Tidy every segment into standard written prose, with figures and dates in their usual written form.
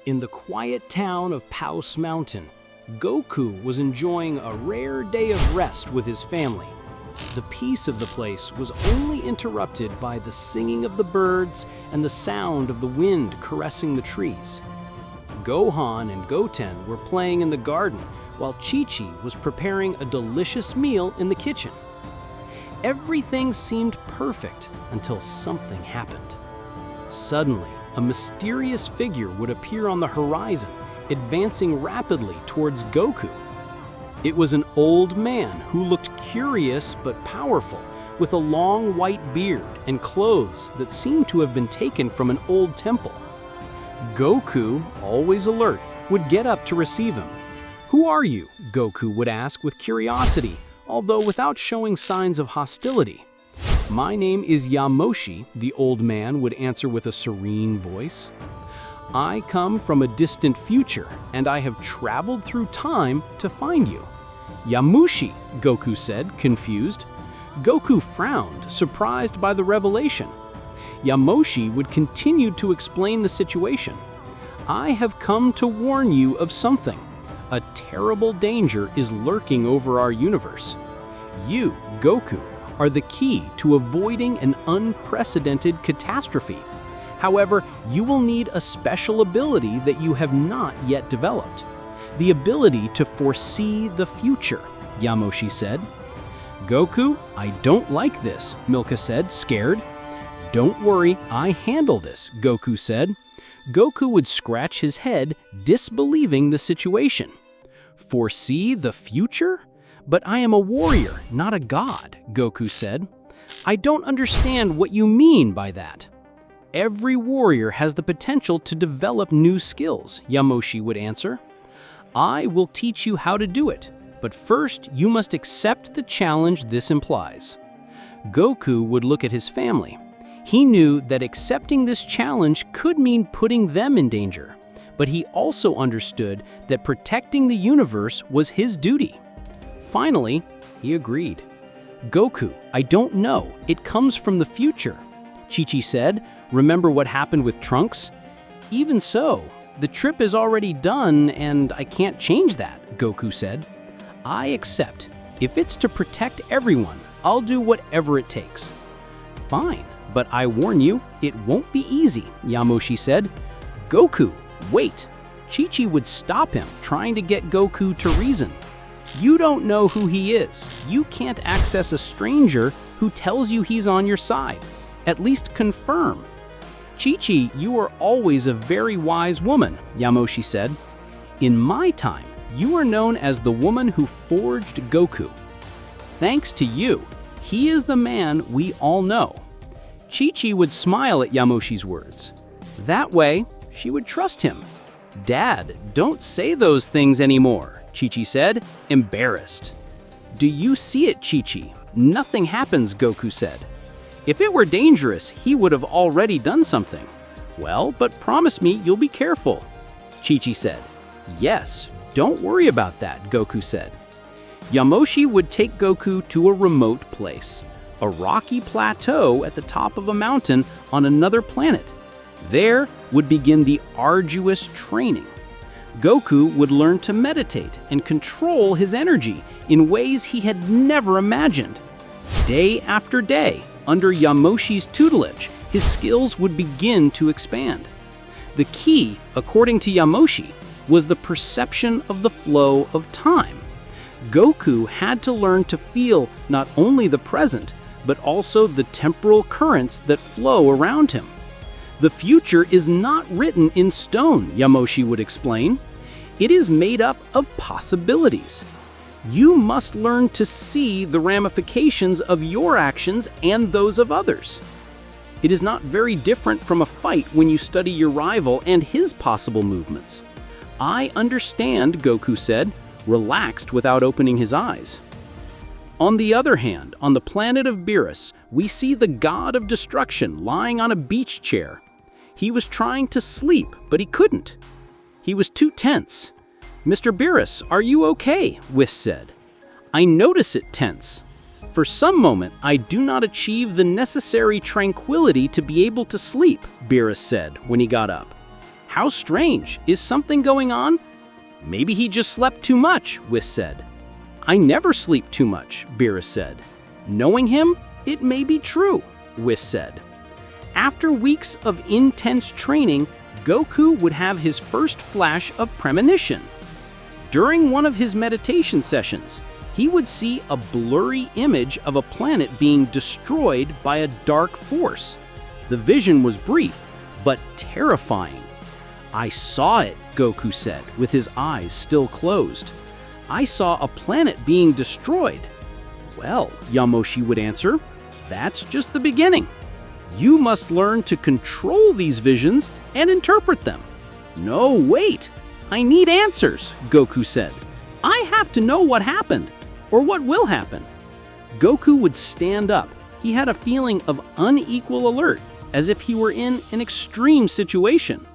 In the quiet town of Paus Mountain, Goku was enjoying a rare day of rest with his family. The peace of the place was only interrupted by the singing of the birds and the sound of the wind caressing the trees. Gohan and Goten were playing in the garden while Chi-Chi was preparing a delicious meal in the kitchen. Everything seemed perfect until something happened. Suddenly, a mysterious figure would appear on the horizon, advancing rapidly towards Goku. It was an old man who looked curious but powerful, with a long white beard and clothes that seemed to have been taken from an old temple. Goku, always alert, would get up to receive him. "Who are you?" Goku would ask with curiosity, although without showing signs of hostility. "My name is Yamoshi," the old man would answer with a serene voice. "I come from a distant future, and I have traveled through time to find you." "Yamoshi," Goku said, confused. Goku frowned, surprised by the revelation. Yamoshi would continue to explain the situation. "I have come to warn you of something. A terrible danger is lurking over our universe. You, Goku, are the key to avoiding an unprecedented catastrophe. However, you will need a special ability that you have not yet developed. The ability to foresee the future," Yamoshi said. "Goku, I don't like this," Milka said, scared. "Don't worry, I handle this," Goku said. Goku would scratch his head, disbelieving the situation. "Foresee the future? But I am a warrior, not a god," Goku said. "I don't understand what you mean by that." "Every warrior has the potential to develop new skills," Yamoshi would answer. "I will teach you how to do it, but first you must accept the challenge this implies." Goku would look at his family. He knew that accepting this challenge could mean putting them in danger, but he also understood that protecting the universe was his duty. Finally, he agreed. "Goku, I don't know. It comes from the future." Chi-Chi said, "Remember what happened with Trunks?" "Even so, the trip is already done and I can't change that," Goku said. "I accept. If it's to protect everyone, I'll do whatever it takes." "Fine, but I warn you, it won't be easy," Yamoshi said. "Goku, wait." Chi-Chi would stop him, trying to get Goku to reason. "You don't know who he is. You can't access a stranger who tells you he's on your side. At least confirm." "Chi-Chi, you are always a very wise woman," Yamoshi said. "In my time, you are known as the woman who forged Goku. Thanks to you, he is the man we all know." Chi-Chi would smile at Yamoshi's words. That way, she would trust him. "Dad, don't say those things anymore," Chi-Chi said, embarrassed. "Do you see it, Chi-Chi? Nothing happens," Goku said. "If it were dangerous, he would have already done something." "Well, but promise me you'll be careful," Chi-Chi said. "Yes, don't worry about that," Goku said. Yamoshi would take Goku to a remote place, a rocky plateau at the top of a mountain on another planet. There would begin the arduous training. Goku would learn to meditate and control his energy in ways he had never imagined. Day after day, under Yamoshi's tutelage, his skills would begin to expand. The key, according to Yamoshi, was the perception of the flow of time. Goku had to learn to feel not only the present, but also the temporal currents that flow around him. "The future is not written in stone," Yamoshi would explain. "It is made up of possibilities. You must learn to see the ramifications of your actions and those of others. It is not very different from a fight when you study your rival and his possible movements." "I understand," Goku said, relaxed without opening his eyes. On the other hand, on the planet of Beerus, we see the god of destruction lying on a beach chair. He was trying to sleep, but he couldn't. He was too tense. "Mr. Beerus, are you okay?" Whis said. "I notice it tense. For some moment, I do not achieve the necessary tranquility to be able to sleep," Beerus said when he got up. How strange. Is something going on? Maybe he just slept too much, Whis said. I never sleep too much, Beerus said. Knowing him, it may be true, Whis said. After weeks of intense training, Goku would have his first flash of premonition. During one of his meditation sessions, he would see a blurry image of a planet being destroyed by a dark force. The vision was brief, but terrifying. I saw it, Goku said, with his eyes still closed. I saw a planet being destroyed. Well, Yamoshi would answer, that's just the beginning. You must learn to control these visions and interpret them. No, wait. I need answers, Goku said. I have to know what happened, or what will happen. Goku would stand up. He had a feeling of unequal alert, as if he were in an extreme situation.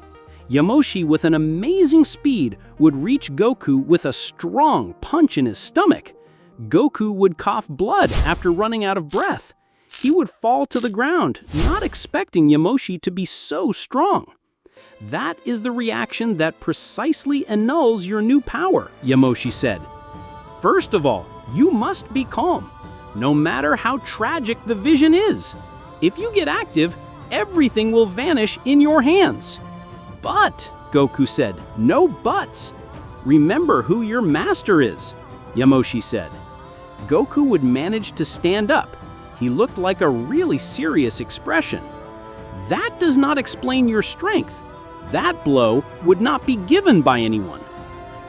Yamoshi, with an amazing speed, would reach Goku with a strong punch in his stomach. Goku would cough blood after running out of breath. He would fall to the ground, not expecting Yamoshi to be so strong. That is the reaction that precisely annuls your new power, Yamoshi said. First of all, you must be calm, no matter how tragic the vision is. If you get active, everything will vanish in your hands. But, Goku said, no buts. Remember who your master is, Yamoshi said. Goku would manage to stand up. He looked like a really serious expression. That does not explain your strength. That blow would not be given by anyone.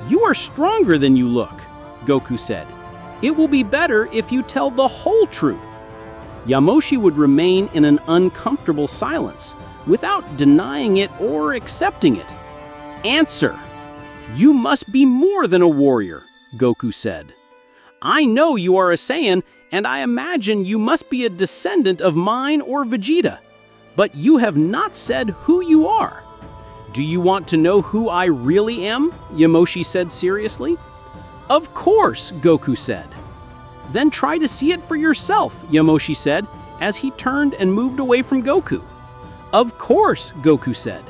You are stronger than you look, Goku said. It will be better if you tell the whole truth. Yamoshi would remain in an uncomfortable silence, without denying it or accepting it. Answer. You must be more than a warrior, Goku said. I know you are a Saiyan, and I imagine you must be a descendant of mine or Vegeta. But you have not said who you are. Do you want to know who I really am? Yamoshi said seriously. Of course, Goku said. Then try to see it for yourself, Yamoshi said, as he turned and moved away from Goku. Of course, Goku said.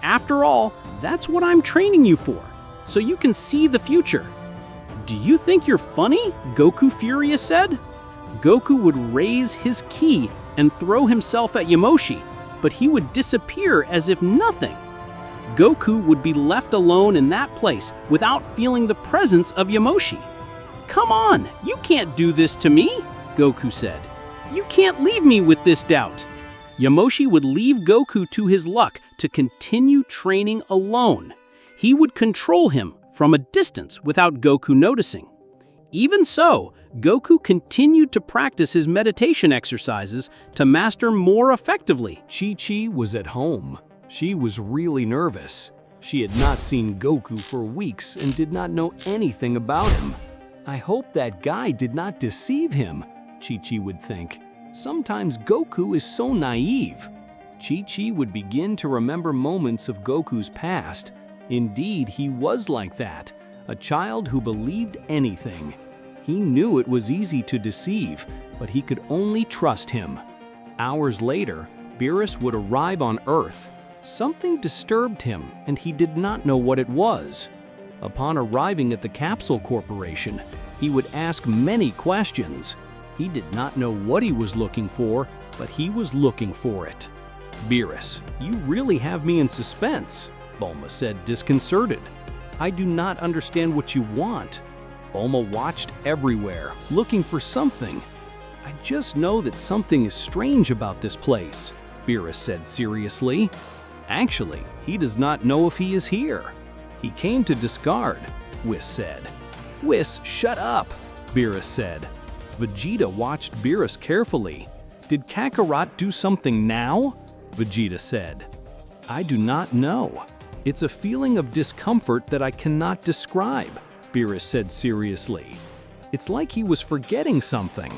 After all, that's what I'm training you for, so you can see the future. Do you think you're funny? Goku furious said. Goku would raise his ki and throw himself at Yamoshi, but he would disappear as if nothing. Goku would be left alone in that place without feeling the presence of Yamoshi. Come on, you can't do this to me, Goku said. You can't leave me with this doubt. Yamoshi would leave Goku to his luck to continue training alone. He would control him from a distance without Goku noticing. Even so, Goku continued to practice his meditation exercises to master more effectively. Chi-Chi was at home. She was really nervous. She had not seen Goku for weeks and did not know anything about him. I hope that guy did not deceive him, Chi-Chi would think. Sometimes Goku is so naive. Chi-Chi would begin to remember moments of Goku's past. Indeed, he was like that, a child who believed anything. He knew it was easy to deceive, but he could only trust him. Hours later, Beerus would arrive on Earth. Something disturbed him, and he did not know what it was. Upon arriving at the Capsule Corporation, he would ask many questions. He did not know what he was looking for, but he was looking for it. Beerus, you really have me in suspense, Bulma said, disconcerted. I do not understand what you want. Bulma watched everywhere, looking for something. I just know that something is strange about this place, Beerus said seriously. Actually, he does not know if he is here. He came to discard, Whis said. Whis, shut up, Beerus said. Vegeta watched Beerus carefully. Did Kakarot do something now? Vegeta said. I do not know. It's a feeling of discomfort that I cannot describe, Beerus said seriously. It's like he was forgetting something.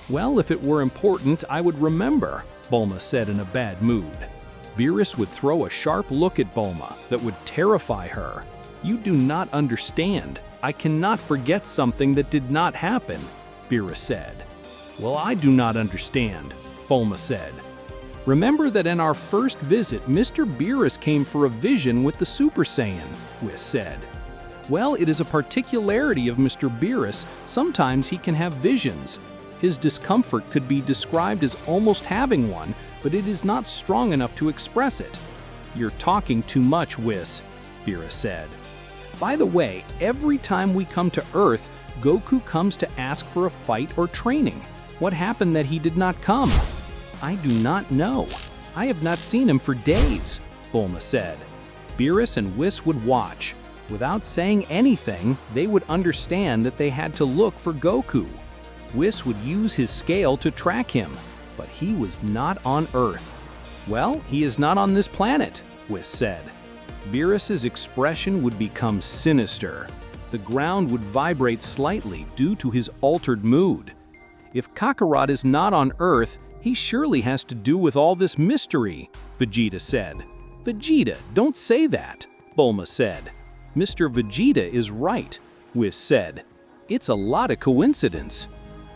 Well, if it were important, I would remember, Bulma said in a bad mood. Beerus would throw a sharp look at Bulma that would terrify her. You do not understand. I cannot forget something that did not happen, Beerus said. Well, I do not understand, Bulma said. Remember that in our first visit, Mr. Beerus came for a vision with the Super Saiyan, Whis said. Well, it is a particularity of Mr. Beerus. Sometimes he can have visions. His discomfort could be described as almost having one, but it is not strong enough to express it. You're talking too much, Whis, Beerus said. By the way, every time we come to Earth, Goku comes to ask for a fight or training. What happened that he did not come? I do not know. I have not seen him for days, Bulma said. Beerus and Whis would watch. Without saying anything, they would understand that they had to look for Goku. Whis would use his scale to track him, but he was not on Earth. Well, he is not on this planet, Whis said. Beerus's expression would become sinister. The ground would vibrate slightly due to his altered mood. If Kakarot is not on Earth, he surely has to do with all this mystery, Vegeta said. Vegeta, don't say that, Bulma said. Mr. Vegeta is right, Whis said. It's a lot of coincidence.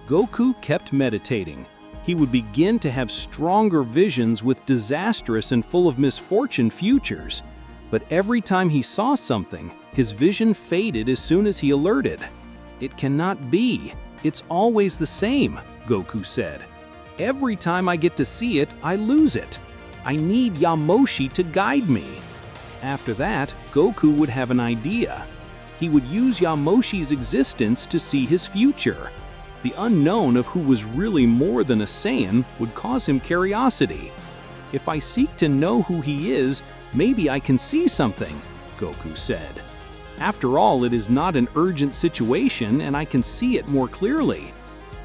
Goku kept meditating. He would begin to have stronger visions with disastrous and full of misfortune futures. But every time he saw something, his vision faded as soon as he alerted. It cannot be. It's always the same, Goku said. Every time I get to see it, I lose it. I need Yamoshi to guide me. After that, Goku would have an idea. He would use Yamoshi's existence to see his future. The unknown of who was really more than a Saiyan would cause him curiosity. If I seek to know who he is, maybe I can see something, Goku said. After all, it is not an urgent situation and I can see it more clearly.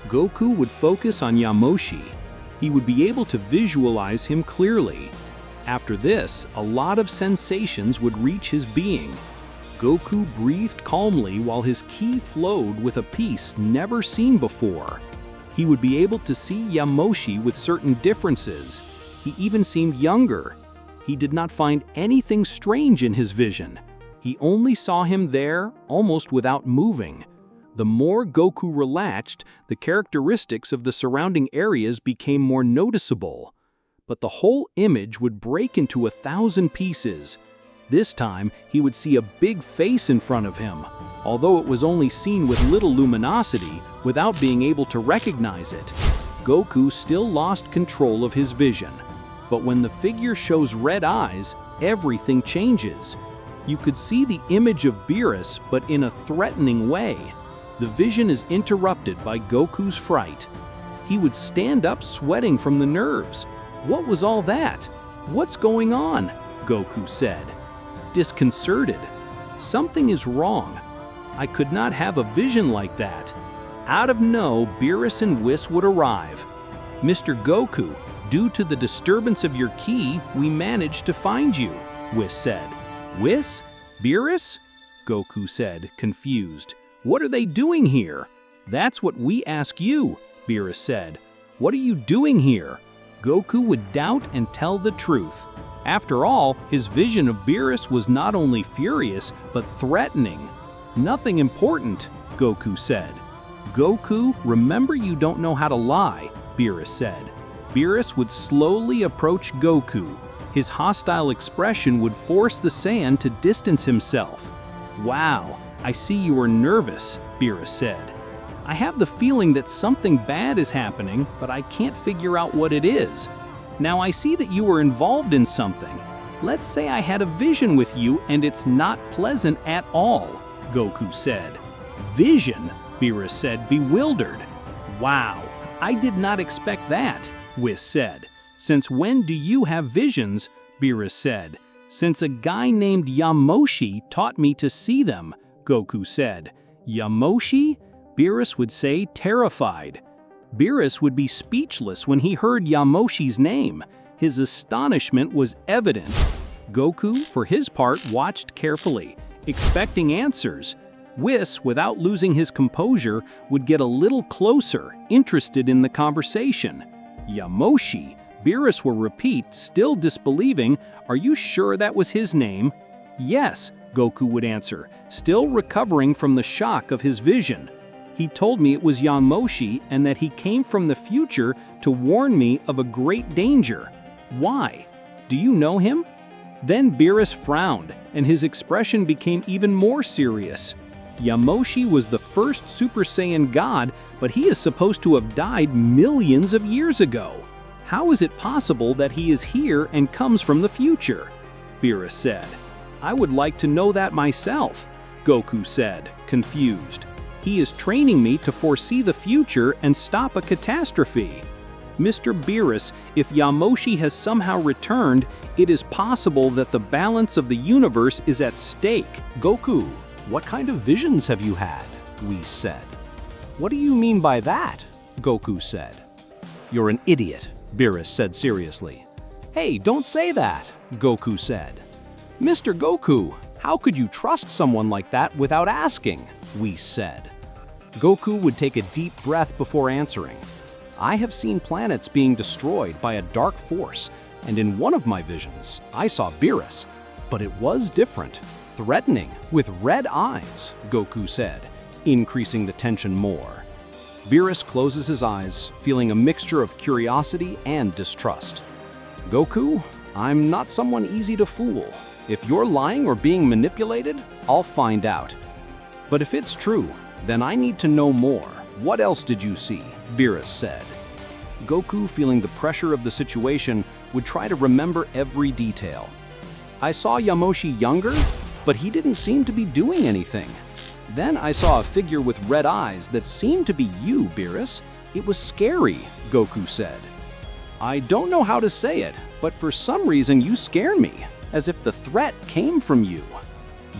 Goku would focus on Yamoshi. He would be able to visualize him clearly. After this, a lot of sensations would reach his being. Goku breathed calmly while his ki flowed with a peace never seen before. He would be able to see Yamoshi with certain differences. He even seemed younger. He did not find anything strange in his vision. He only saw him there, almost without moving. The more Goku relaxed, the characteristics of the surrounding areas became more noticeable. But the whole image would break into 1,000 pieces. This time, he would see a big face in front of him, although it was only seen with little luminosity, without being able to recognize it. Goku still lost control of his vision. But when the figure shows red eyes, everything changes. You could see the image of Beerus, but in a threatening way. The vision is interrupted by Goku's fright. He would stand up sweating from the nerves. What was all that? What's going on? Goku said. Disconcerted. Something is wrong. I could not have a vision like that. Out of no, Beerus and Whis would arrive. Mr. Goku, due to the disturbance of your ki, we managed to find you, Whis said. Whis? Beerus? Goku said, confused. What are they doing here? That's what we ask you, Beerus said. What are you doing here? Goku would doubt and tell the truth. After all, his vision of Beerus was not only furious, but threatening. Nothing important, Goku said. Goku, remember you don't know how to lie, Beerus said. Beerus would slowly approach Goku. His hostile expression would force the Saiyan to distance himself. Wow, I see you are nervous, Beerus said. I have the feeling that something bad is happening, but I can't figure out what it is. Now I see that you were involved in something. Let's say I had a vision with you and it's not pleasant at all, Goku said. Vision? Beerus said, bewildered. Wow, I did not expect that, Whis said. Since when do you have visions? Beerus said. Since a guy named Yamoshi taught me to see them, Goku said. Yamoshi? Beerus would say, terrified. Beerus would be speechless when he heard Yamoshi's name. His astonishment was evident. Goku, for his part, watched carefully, expecting answers. Whis, without losing his composure, would get a little closer, interested in the conversation. Yamoshi, Beerus will repeat, still disbelieving, are you sure that was his name? Yes, Goku would answer, still recovering from the shock of his vision. He told me it was Yamoshi and that he came from the future to warn me of a great danger. Why? Do you know him? Then Beerus frowned, and his expression became even more serious. Yamoshi was the first Super Saiyan god, but he is supposed to have died millions of years ago. How is it possible that he is here and comes from the future? Beerus said. I would like to know that myself, Goku said, confused. He is training me to foresee the future and stop a catastrophe. Mr. Beerus, if Yamoshi has somehow returned, it is possible that the balance of the universe is at stake. Goku, what kind of visions have you had? Whis said. What do you mean by that? Goku said. You're an idiot, Beerus said seriously. Hey, don't say that, Goku said. Mr. Goku, how could you trust someone like that without asking? Whis said. Goku would take a deep breath before answering. I have seen planets being destroyed by a dark force, and in one of my visions, I saw Beerus, but it was different, threatening, with red eyes, Goku said, increasing the tension more. Beerus closes his eyes, feeling a mixture of curiosity and distrust. Goku, I'm not someone easy to fool. If you're lying or being manipulated, I'll find out. But if it's true, then I need to know more. What else did you see? Beerus said. Goku, feeling the pressure of the situation, would try to remember every detail. I saw Yamoshi younger, but he didn't seem to be doing anything. Then I saw a figure with red eyes that seemed to be you, Beerus. It was scary, Goku said. I don't know how to say it, but for some reason you scare me, as if the threat came from you.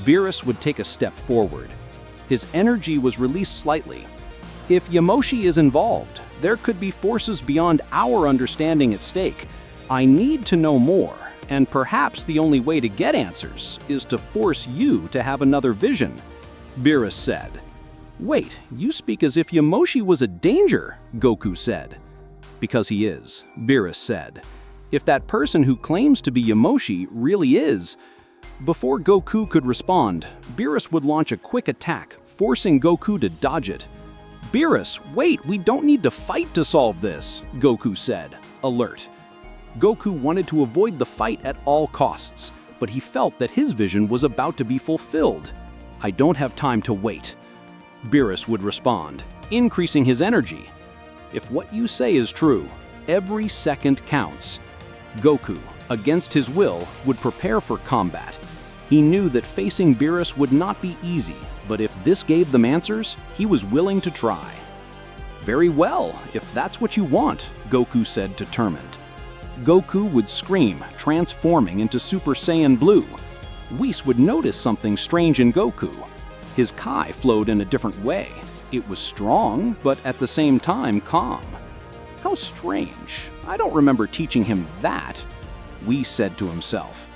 Beerus would take a step forward. His energy was released slightly. If Yamoshi is involved, there could be forces beyond our understanding at stake. I need to know more, and perhaps the only way to get answers is to force you to have another vision, Beerus said. Wait, you speak as if Yamoshi was a danger, Goku said. Because he is, Beerus said. If that person who claims to be Yamoshi really is... Before Goku could respond, Beerus would launch a quick attack, forcing Goku to dodge it. Beerus, wait, we don't need to fight to solve this, Goku said, alert. Goku wanted to avoid the fight at all costs, but he felt that his vision was about to be fulfilled. I don't have time to wait, Beerus would respond, increasing his energy. If what you say is true, every second counts. Goku, against his will, would prepare for combat. He knew that facing Beerus would not be easy, but if this gave them answers, he was willing to try. Very well, if that's what you want, Goku said, determined. Goku would scream, transforming into Super Saiyan Blue. Whis would notice something strange in Goku. His Kai flowed in a different way. It was strong, but at the same time calm. How strange. I don't remember teaching him that, Whis said to himself.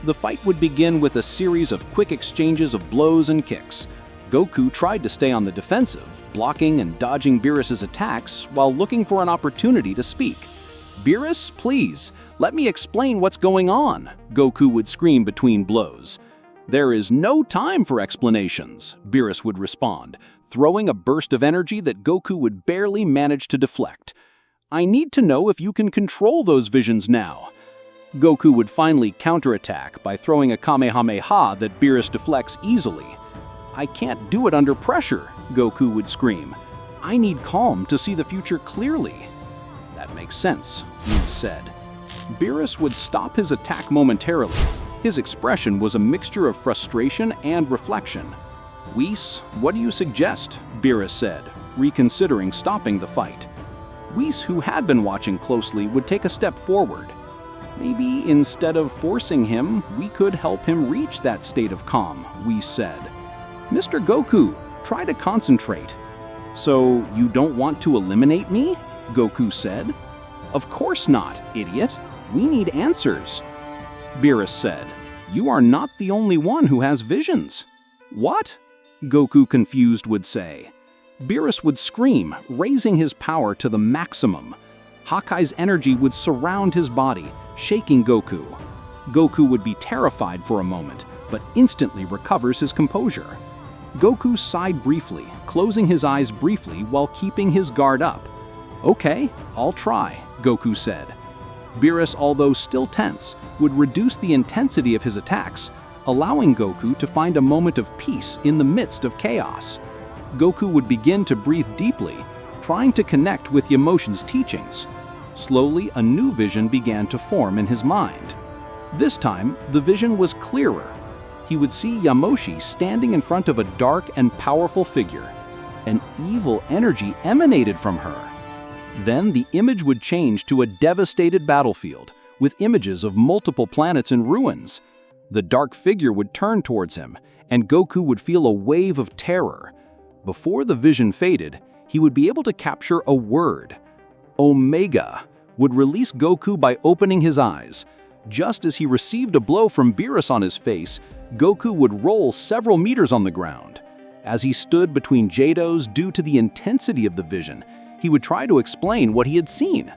The fight would begin with a series of quick exchanges of blows and kicks. Goku tried to stay on the defensive, blocking and dodging Beerus's attacks while looking for an opportunity to speak. Beerus, please, let me explain what's going on, Goku would scream between blows. There is no time for explanations, Beerus would respond, throwing a burst of energy that Goku would barely manage to deflect. I need to know if you can control those visions now. Goku would finally counterattack by throwing a Kamehameha that Beerus deflects easily. I can't do it under pressure, Goku would scream. I need calm to see the future clearly. That makes sense, Whis said. Beerus would stop his attack momentarily. His expression was a mixture of frustration and reflection. Whis, what do you suggest? Beerus said, reconsidering stopping the fight. Whis, who had been watching closely, would take a step forward. Maybe instead of forcing him, we could help him reach that state of calm, Whis said. Mr. Goku, try to concentrate. So you don't want to eliminate me? Goku said. Of course not, idiot. We need answers. Beerus said. You are not the only one who has visions. What? Goku, confused, would say. Beerus would scream, raising his power to the maximum. Hakkai's energy would surround his body, shaking Goku. Goku would be terrified for a moment, but instantly recovers his composure. Goku sighed briefly, closing his eyes briefly while keeping his guard up. Okay, I'll try, Goku said. Beerus, although still tense, would reduce the intensity of his attacks, allowing Goku to find a moment of peace in the midst of chaos. Goku would begin to breathe deeply, trying to connect with Yamoshi's teachings. Slowly, a new vision began to form in his mind. This time, the vision was clearer. He would see Yamoshi standing in front of a dark and powerful figure. An evil energy emanated from her. Then the image would change to a devastated battlefield, with images of multiple planets in ruins. The dark figure would turn towards him, and Goku would feel a wave of terror. Before the vision faded, he would be able to capture a word. Omega would release Goku by opening his eyes. Just as he received a blow from Beerus on his face, Goku would roll several meters on the ground. As he stood between Jados due to the intensity of the vision, he would try to explain what he had seen.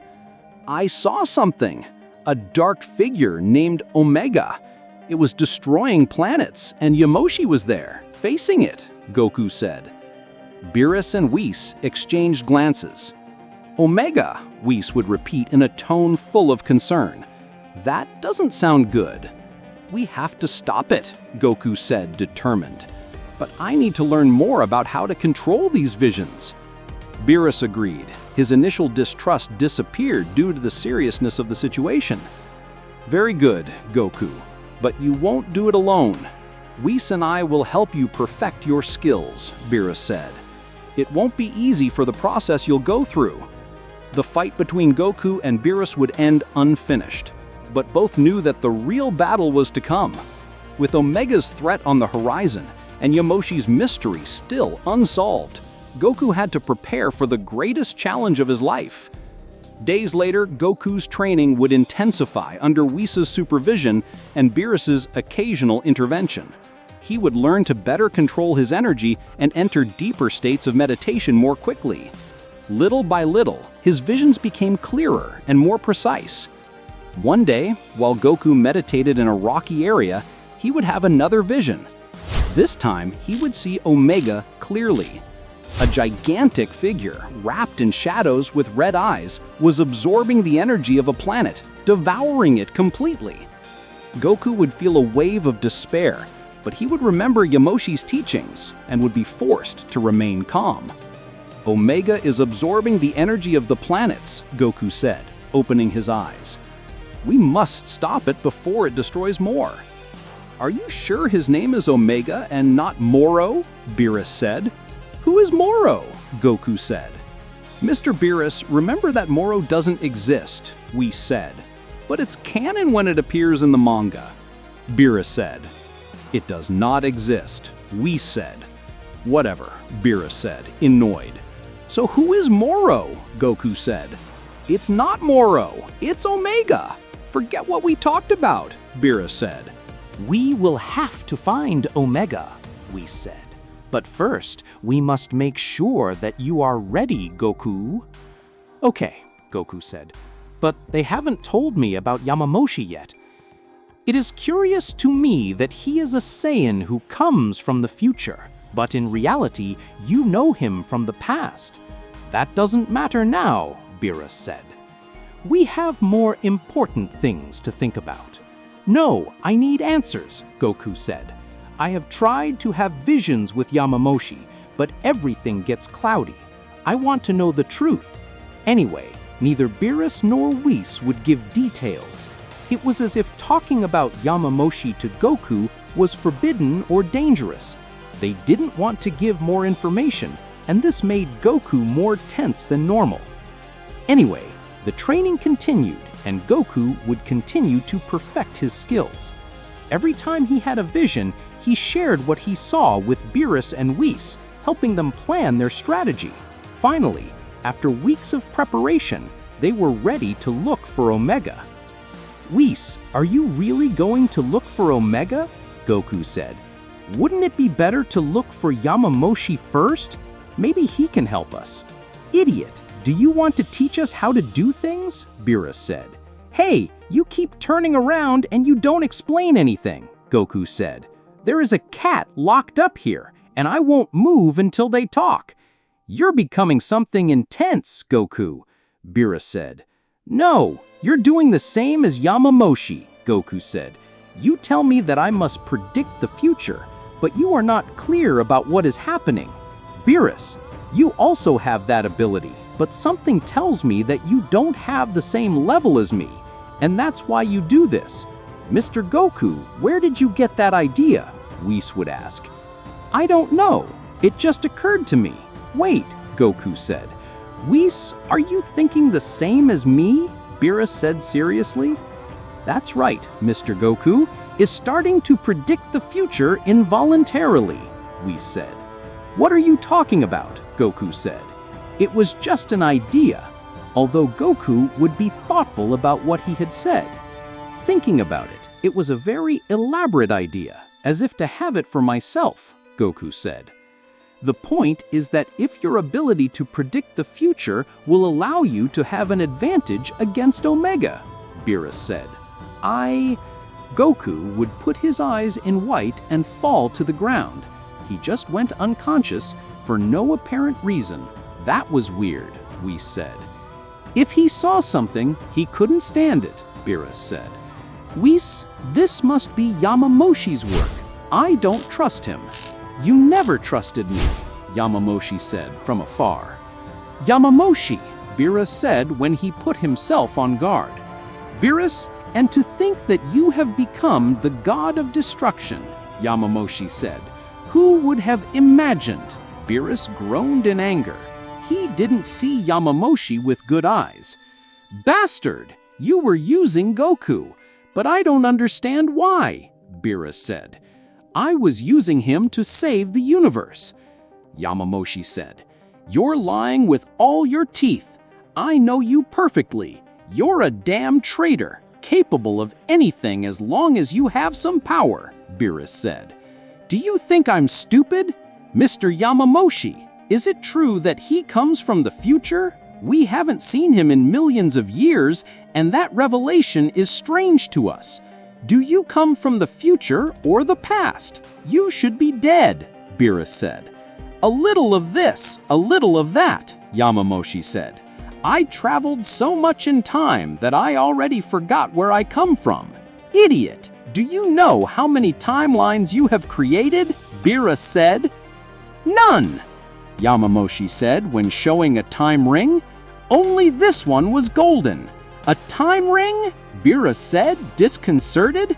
"I saw something, a dark figure named Omega. It was destroying planets, and Yamoshi was there, facing it," Goku said. Beerus and Whis exchanged glances. "Omega," Whis would repeat in a tone full of concern. "That doesn't sound good." "We have to stop it," Goku said, determined. "But I need to learn more about how to control these visions." Beerus agreed. His initial distrust disappeared due to the seriousness of the situation. "Very good, Goku, but you won't do it alone. Whis and I will help you perfect your skills," Beerus said. "It won't be easy for the process you'll go through." The fight between Goku and Beerus would end unfinished, but both knew that the real battle was to come. With Omega's threat on the horizon and Yamoshi's mystery still unsolved, Goku had to prepare for the greatest challenge of his life. Days later, Goku's training would intensify under Whis' supervision and Beerus' occasional intervention. He would learn to better control his energy and enter deeper states of meditation more quickly. Little by little, his visions became clearer and more precise. One day, while Goku meditated in a rocky area, he would have another vision. This time, he would see Omega clearly. A gigantic figure, wrapped in shadows with red eyes, was absorbing the energy of a planet, devouring it completely. Goku would feel a wave of despair, but he would remember Yamoshi's teachings and would be forced to remain calm. "Omega is absorbing the energy of the planets," Goku said, opening his eyes. "We must stop it before it destroys more." "Are you sure his name is Omega and not Moro?" Beerus said. "Who is Moro?" Goku said. "Mr. Beerus, remember that Moro doesn't exist," Whis said. "But it's canon when it appears in the manga." Beerus said. "It does not exist," Whis said. "Whatever," Beerus said, annoyed. "So who is Moro?" Goku said. "It's not Moro, it's Omega. Forget what we talked about," Beerus said. "We will have to find Omega," Whis said. "But first, we must make sure that you are ready, Goku." "Okay," Goku said, "but they haven't told me about Yamoshi yet. It is curious to me that he is a Saiyan who comes from the future, but in reality, you know him from the past." "That doesn't matter now," Beerus said. "We have more important things to think about." "No, I need answers," Goku said. "I have tried to have visions with Yamoshi, but everything gets cloudy. I want to know the truth." Anyway, neither Beerus nor Whis would give details. It was as if talking about Yamoshi to Goku was forbidden or dangerous. They didn't want to give more information, and this made Goku more tense than normal. Anyway, the training continued, and Goku would continue to perfect his skills. Every time he had a vision, he shared what he saw with Beerus and Whis, helping them plan their strategy. Finally, after weeks of preparation, they were ready to look for Omega. "Whis, are you really going to look for Omega?" Goku said. "Wouldn't it be better to look for Yamoshi first? Maybe he can help us." "Idiot, do you want to teach us how to do things?" Beerus said. "Hey, you keep turning around and you don't explain anything," Goku said. "There is a cat locked up here, and I won't move until they talk." "You're becoming something intense, Goku," Beerus said. No, you're doing the same as Yamoshi, Goku said. You tell me that I must predict the future, but you are not clear about what is happening. Beerus, you also have that ability, but something tells me that you don't have the same level as me, and that's why you do this. Mr. Goku, where did you get that idea? Whis would ask. I don't know. It just occurred to me. Wait, Goku said. Whis, are you thinking the same as me? Beerus said seriously. That's right, Mr. Goku is starting to predict the future involuntarily, Whis said. What are you talking about? Goku said. It was just an idea, although Goku would be thoughtful about what he had said. Thinking about it, it was a very elaborate idea, as if to have it for myself, Goku said. The point is that if your ability to predict the future will allow you to have an advantage against Omega, Beerus said. Goku would put his eyes in white and fall to the ground. He just went unconscious for no apparent reason. That was weird, Whis said. If he saw something, he couldn't stand it, Beerus said. Whis, this must be Yamoshi's work. I don't trust him. You never trusted me, Yamoshi said from afar. Yamoshi, Beerus said when he put himself on guard. Beerus, and to think that you have become the god of destruction, Yamoshi said. Who would have imagined? Beerus groaned in anger. He didn't see Yamoshi with good eyes. Bastard, you were using Goku, but I don't understand why, Beerus said. I was using him to save the universe. Yamoshi said, You're lying with all your teeth. I know you perfectly. You're a damn traitor, capable of anything as long as you have some power, Beerus said. Do you think I'm stupid? Mr. Yamoshi, is it true that he comes from the future? We haven't seen him in millions of years, and that revelation is strange to us. Do you come from the future or the past? You should be dead, Beerus said. A little of this, a little of that, Yamoshi said. I traveled so much in time that I already forgot where I come from. Idiot! Do you know how many timelines you have created? Beerus said. None, Yamoshi said when showing a time ring. Only this one was golden. A time ring? Beerus said, disconcerted.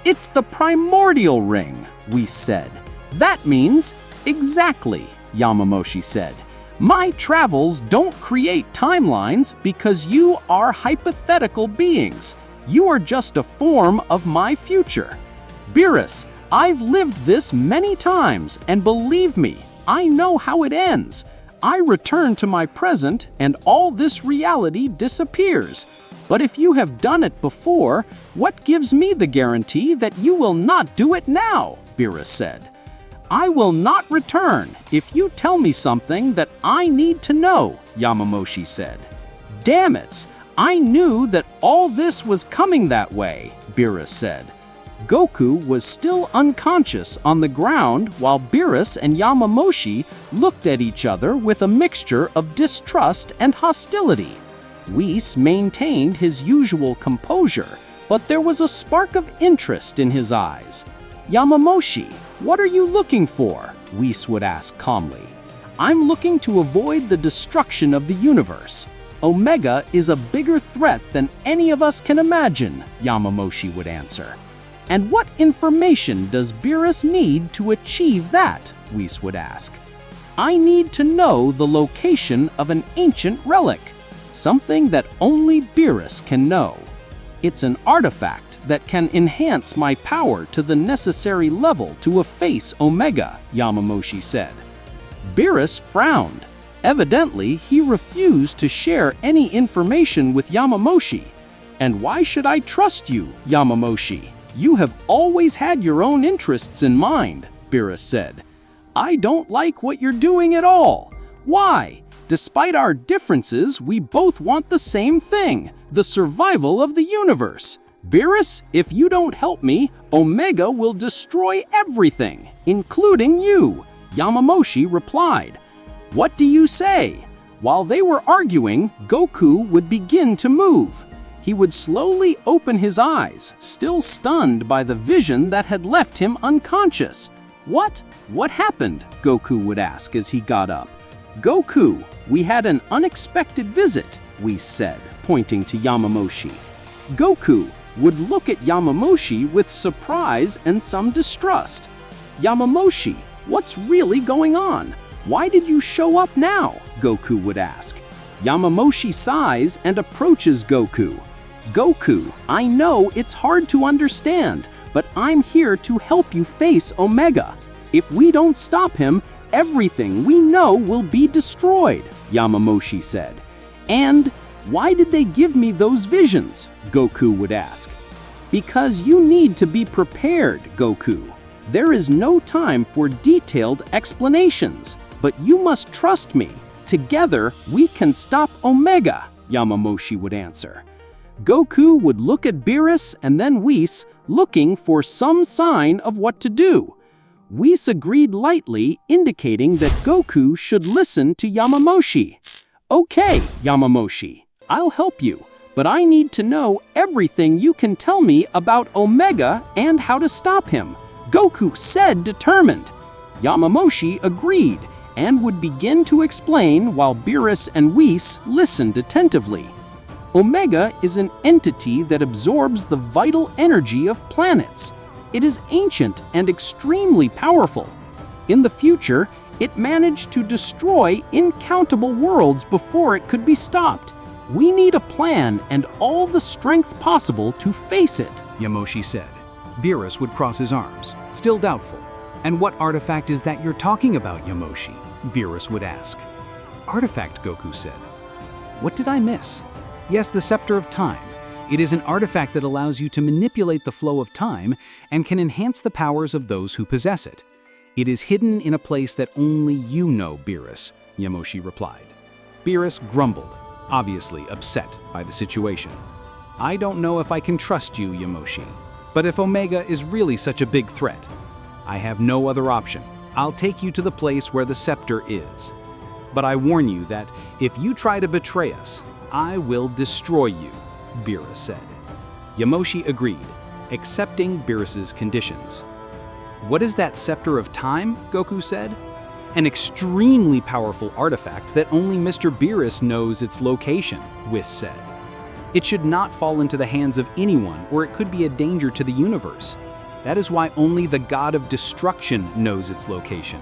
It's the primordial ring, we said. That means exactly, Yamoshi said. My travels don't create timelines because you are hypothetical beings. You are just a form of my future. Beerus, I've lived this many times, and believe me, I know how it ends. I return to my present, and all this reality disappears. But if you have done it before, what gives me the guarantee that you will not do it now? Beerus said. I will not return if you tell me something that I need to know, Yamoshi said. Damn it! I knew that all this was coming that way, Beerus said. Goku was still unconscious on the ground while Beerus and Yamoshi looked at each other with a mixture of distrust and hostility. Whis maintained his usual composure, but there was a spark of interest in his eyes. Yamoshi, what are you looking for? Whis would ask calmly. I'm looking to avoid the destruction of the universe. Omega is a bigger threat than any of us can imagine, Yamoshi would answer. And what information does Beerus need to achieve that? Whis would ask. I need to know the location of an ancient relic, something that only Beerus can know. It's an artifact that can enhance my power to the necessary level to efface Omega, Yamoshi said. Beerus frowned. Evidently, he refused to share any information with Yamoshi. And why should I trust you, Yamoshi? You have always had your own interests in mind, Beerus said. I don't like what you're doing at all. Why? Despite our differences, we both want the same thing, the survival of the universe. Beerus, if you don't help me, Omega will destroy everything, including you, Yamoshi replied. What do you say? While they were arguing, Goku would begin to move. He would slowly open his eyes, still stunned by the vision that had left him unconscious. "What? What happened?" Goku would ask as he got up. "Goku, we had an unexpected visit," Whis said, pointing to Yamoshi. Goku would look at Yamoshi with surprise and some distrust. "Yamoshi, what's really going on? Why did you show up now?" Goku would ask. Yamoshi sighs and approaches Goku. "Goku, I know it's hard to understand, but I'm here to help you face Omega. If we don't stop him, everything we know will be destroyed," Yamoshi said. "And why did they give me those visions?" Goku would ask. "Because you need to be prepared, Goku. There is no time for detailed explanations, but you must trust me. Together, we can stop Omega," Yamoshi would answer. Goku would look at Beerus and then Whis, looking for some sign of what to do. Whis agreed lightly, indicating that Goku should listen to Yamoshi. "Okay, Yamoshi, I'll help you, but I need to know everything you can tell me about Omega and how to stop him," Goku said, determined. Yamoshi agreed and would begin to explain while Beerus and Whis listened attentively. Omega is an entity that absorbs the vital energy of planets. It is ancient and extremely powerful. In the future, it managed to destroy incountable worlds before it could be stopped. We need a plan and all the strength possible to face it," Yamoshi said. Beerus would cross his arms, still doubtful. "And what artifact is that you're talking about, Yamoshi?" Beerus would ask. "Artifact," Goku said. "What did I miss?" "Yes, the Scepter of Time. It is an artifact that allows you to manipulate the flow of time and can enhance the powers of those who possess it. It is hidden in a place that only you know, Beerus," Yamoshi replied. Beerus grumbled, obviously upset by the situation. "I don't know if I can trust you, Yamoshi. But if Omega is really such a big threat, I have no other option. I'll take you to the place where the scepter is. But I warn you that if you try to betray us, I will destroy you," Beerus said. Yamoshi agreed, accepting Beerus's conditions. "What is that Scepter of Time?" Goku said. "An extremely powerful artifact that only Mr. Beerus knows its location," Whis said. "It should not fall into the hands of anyone or it could be a danger to the universe. That is why only the God of Destruction knows its location."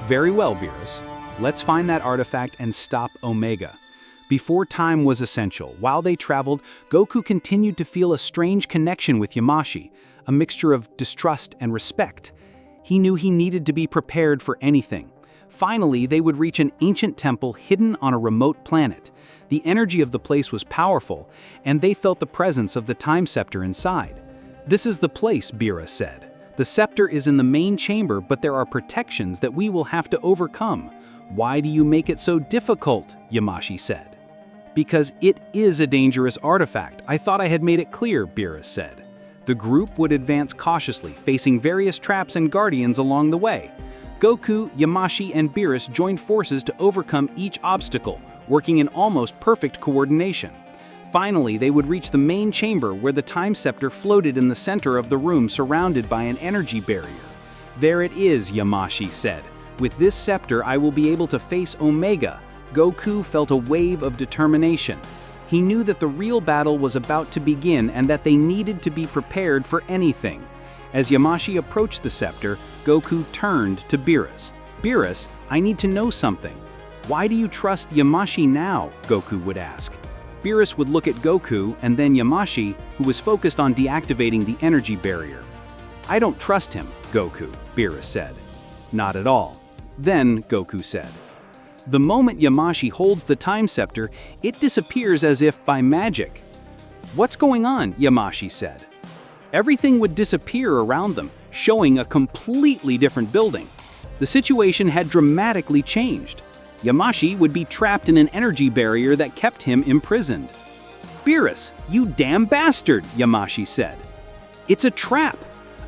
"Very well, Beerus. Let's find that artifact and stop Omega." Before time was essential, while they traveled, Goku continued to feel a strange connection with Yamoshi, a mixture of distrust and respect. He knew he needed to be prepared for anything. Finally, they would reach an ancient temple hidden on a remote planet. The energy of the place was powerful, and they felt the presence of the time scepter inside. "This is the place," Beerus said. "The scepter is in the main chamber, but there are protections that we will have to overcome." "Why do you make it so difficult?" Yamoshi said. "Because it is a dangerous artifact. I thought I had made it clear," Beerus said. The group would advance cautiously, facing various traps and guardians along the way. Goku, Yamoshi, and Beerus joined forces to overcome each obstacle, working in almost perfect coordination. Finally, they would reach the main chamber where the time scepter floated in the center of the room surrounded by an energy barrier. "There it is," Yamoshi said. "With this scepter, I will be able to face Omega." Goku felt a wave of determination. He knew that the real battle was about to begin and that they needed to be prepared for anything. As Yamoshi approached the scepter, Goku turned to Beerus. "Beerus, I need to know something. Why do you trust Yamoshi now?" Goku would ask. Beerus would look at Goku and then Yamoshi, who was focused on deactivating the energy barrier. "I don't trust him, Goku," Beerus said. "Not at all." Then Goku said, "The moment Yamoshi holds the time scepter, it disappears as if by magic." "What's going on?" Yamoshi said. Everything would disappear around them, showing a completely different building. The situation had dramatically changed. Yamoshi would be trapped in an energy barrier that kept him imprisoned. "Beerus, you damn bastard," Yamoshi said. "It's a trap."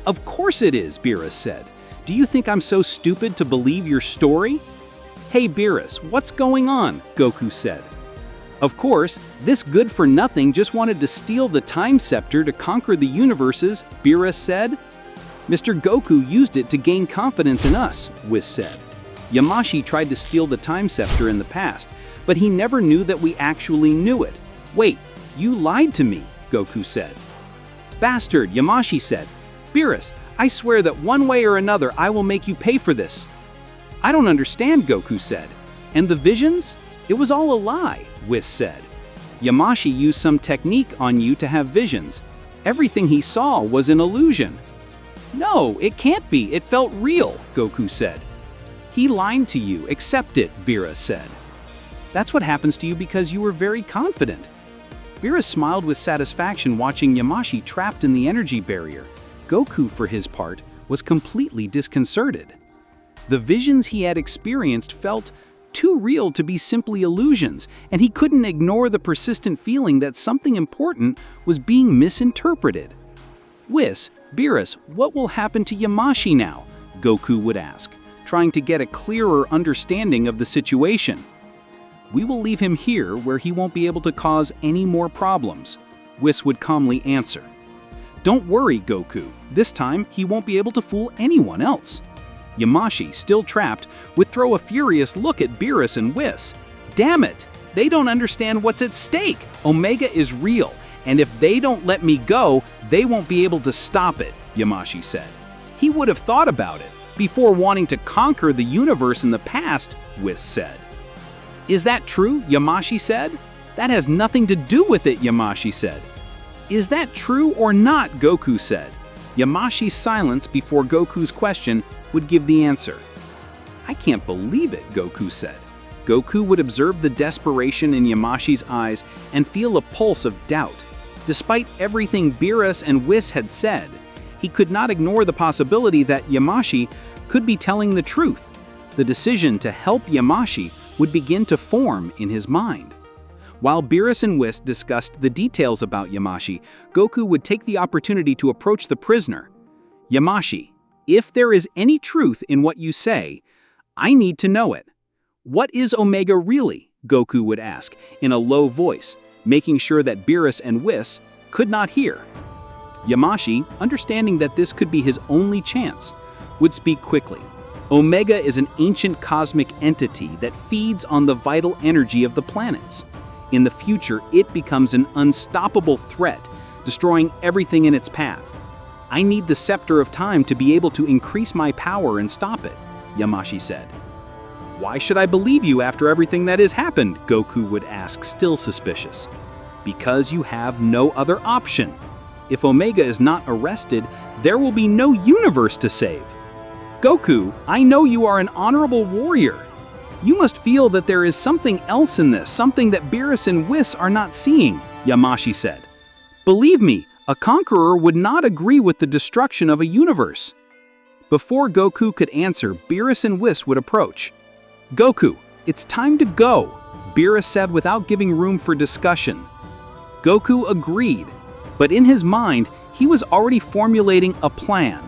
"Of course it is," Beerus said. "Do you think I'm so stupid to believe your story?" "Hey Beerus, what's going on?" Goku said. "Of course, this good-for-nothing just wanted to steal the time scepter to conquer the universes," Beerus said. "Mr. Goku used it to gain confidence in us," Whis said. "Yamoshi tried to steal the time scepter in the past, but he never knew that we actually knew it." "Wait, you lied to me," Goku said. "Bastard," Yamoshi said. "Beerus, I swear that one way or another I will make you pay for this." "I don't understand," Goku said. "And the visions? It was all a lie," Whis said. "Yamoshi used some technique on you to have visions. Everything he saw was an illusion." "No, it can't be. It felt real," Goku said. "He lied to you. Accept it," Beerus said. "That's what happens to you because you were very confident." Beerus smiled with satisfaction watching Yamoshi trapped in the energy barrier. Goku, for his part, was completely disconcerted. The visions he had experienced felt too real to be simply illusions, and he couldn't ignore the persistent feeling that something important was being misinterpreted. "Whis, Beerus, what will happen to Yamoshi now?" Goku would ask, trying to get a clearer understanding of the situation. "We will leave him here where he won't be able to cause any more problems," Whis would calmly answer. "Don't worry, Goku. This time he won't be able to fool anyone else." Yamoshi, still trapped, would throw a furious look at Beerus and Whis. "Damn it! They don't understand what's at stake! Omega is real, and if they don't let me go, they won't be able to stop it," Yamoshi said. "He would have thought about it before wanting to conquer the universe in the past," Whis said. "Is that true?" Yamoshi said. "That has nothing to do with it," Yamoshi said. "Is that true or not?" Goku said. Yamoshi's silence before Goku's question would give the answer. "I can't believe it," Goku said. Goku would observe the desperation in Yamoshi's eyes and feel a pulse of doubt. Despite everything Beerus and Whis had said, he could not ignore the possibility that Yamoshi could be telling the truth. The decision to help Yamoshi would begin to form in his mind. While Beerus and Whis discussed the details about Yamoshi, Goku would take the opportunity to approach the prisoner. "Yamoshi, if there is any truth in what you say, I need to know it. What is Omega really?" Goku would ask in a low voice, making sure that Beerus and Whis could not hear. Yamoshi, understanding that this could be his only chance, would speak quickly. "Omega is an ancient cosmic entity that feeds on the vital energy of the planets. In the future, it becomes an unstoppable threat, destroying everything in its path. I need the scepter of time to be able to increase my power and stop it," Yamoshi said. "Why should I believe you after everything that has happened?" Goku would ask, still suspicious. "Because you have no other option. If Omega is not arrested, there will be no universe to save. Goku, I know you are an honorable warrior. You must feel that there is something else in this, something that Beerus and Whis are not seeing," Yamoshi said. "Believe me, a conqueror would not agree with the destruction of a universe." Before Goku could answer, Beerus and Whis would approach. "Goku, it's time to go," Beerus said without giving room for discussion. Goku agreed, but in his mind, he was already formulating a plan.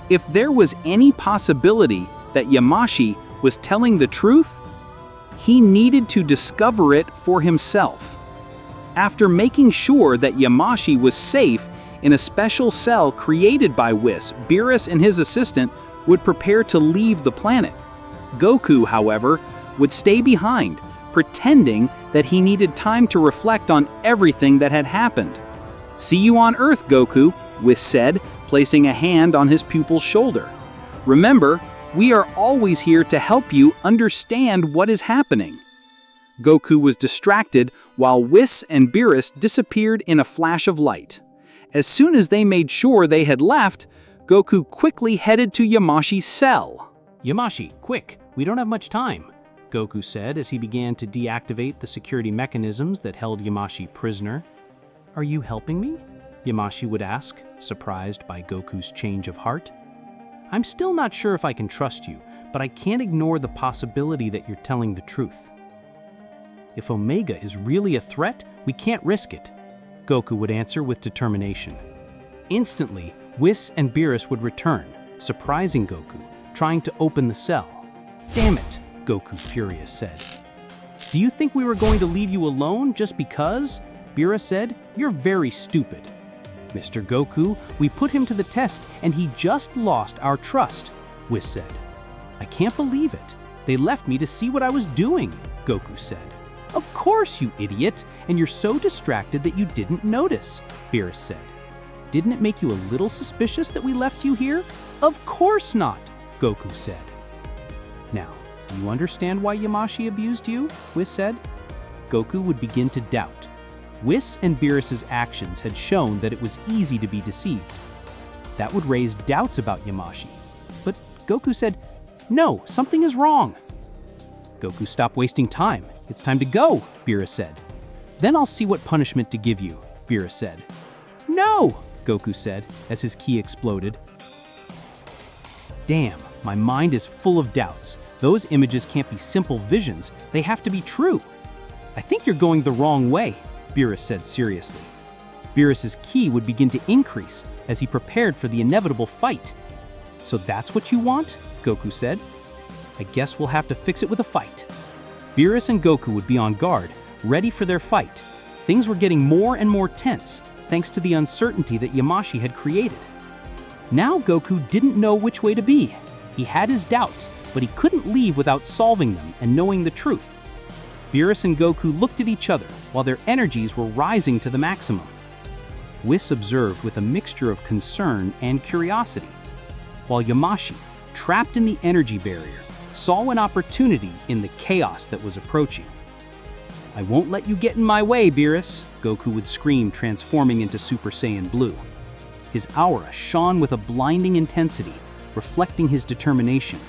If there was any possibility that Yamoshi was telling the truth, he needed to discover it for himself. After making sure that Yamoshi was safe in a special cell created by Whis, Beerus and his assistant would prepare to leave the planet. Goku, however, would stay behind, pretending that he needed time to reflect on everything that had happened. "See you on Earth, Goku," Whis said, placing a hand on his pupil's shoulder. "Remember, we are always here to help you understand what is happening." Goku was distracted while Whis and Beerus disappeared in a flash of light. As soon as they made sure they had left, Goku quickly headed to Yamoshi's cell. "Yamoshi, quick, we don't have much time," Goku said as he began to deactivate the security mechanisms that held Yamoshi prisoner. "Are you helping me?" Yamoshi would ask, surprised by Goku's change of heart. "I'm still not sure if I can trust you, but I can't ignore the possibility that you're telling the truth. If Omega is really a threat, we can't risk it," Goku would answer with determination. Instantly, Whis and Beerus would return, surprising Goku, trying to open the cell. "Damn it! Goku furious said. Do you think we were going to leave you alone just because? Beerus said. You're very stupid. Mr. Goku, we put him to the test and he just lost our trust, Whis said. I can't believe it. They left me to see what I was doing, Goku said. Of course, you idiot, and you're so distracted that you didn't notice, Beerus said. Didn't it make you a little suspicious that we left you here? Of course not, Goku said. Now, do you understand why Yamoshi abused you? Whis said. Goku would begin to doubt. Whis and Beerus's actions had shown that it was easy to be deceived. That would raise doubts about Yamoshi. But Goku said, no, something is wrong. Goku, stop wasting time. It's time to go, Beerus said. Then I'll see what punishment to give you, Beerus said. No, Goku said as his ki exploded. Damn, my mind is full of doubts. Those images can't be simple visions. They have to be true. I think you're going the wrong way, Beerus said seriously. Beerus's ki would begin to increase as he prepared for the inevitable fight. So that's what you want? Goku said. I guess we'll have to fix it with a fight. Beerus and Goku would be on guard, ready for their fight. Things were getting more and more tense, thanks to the uncertainty that Yamoshi had created. Now Goku didn't know which way to be. He had his doubts, but he couldn't leave without solving them and knowing the truth. Beerus and Goku looked at each other while their energies were rising to the maximum. Whis observed with a mixture of concern and curiosity, while Yamoshi, trapped in the energy barrier, saw an opportunity in the chaos that was approaching. I won't let you get in my way, Beerus, Goku would scream, transforming into Super Saiyan Blue. His aura shone with a blinding intensity, reflecting his determination.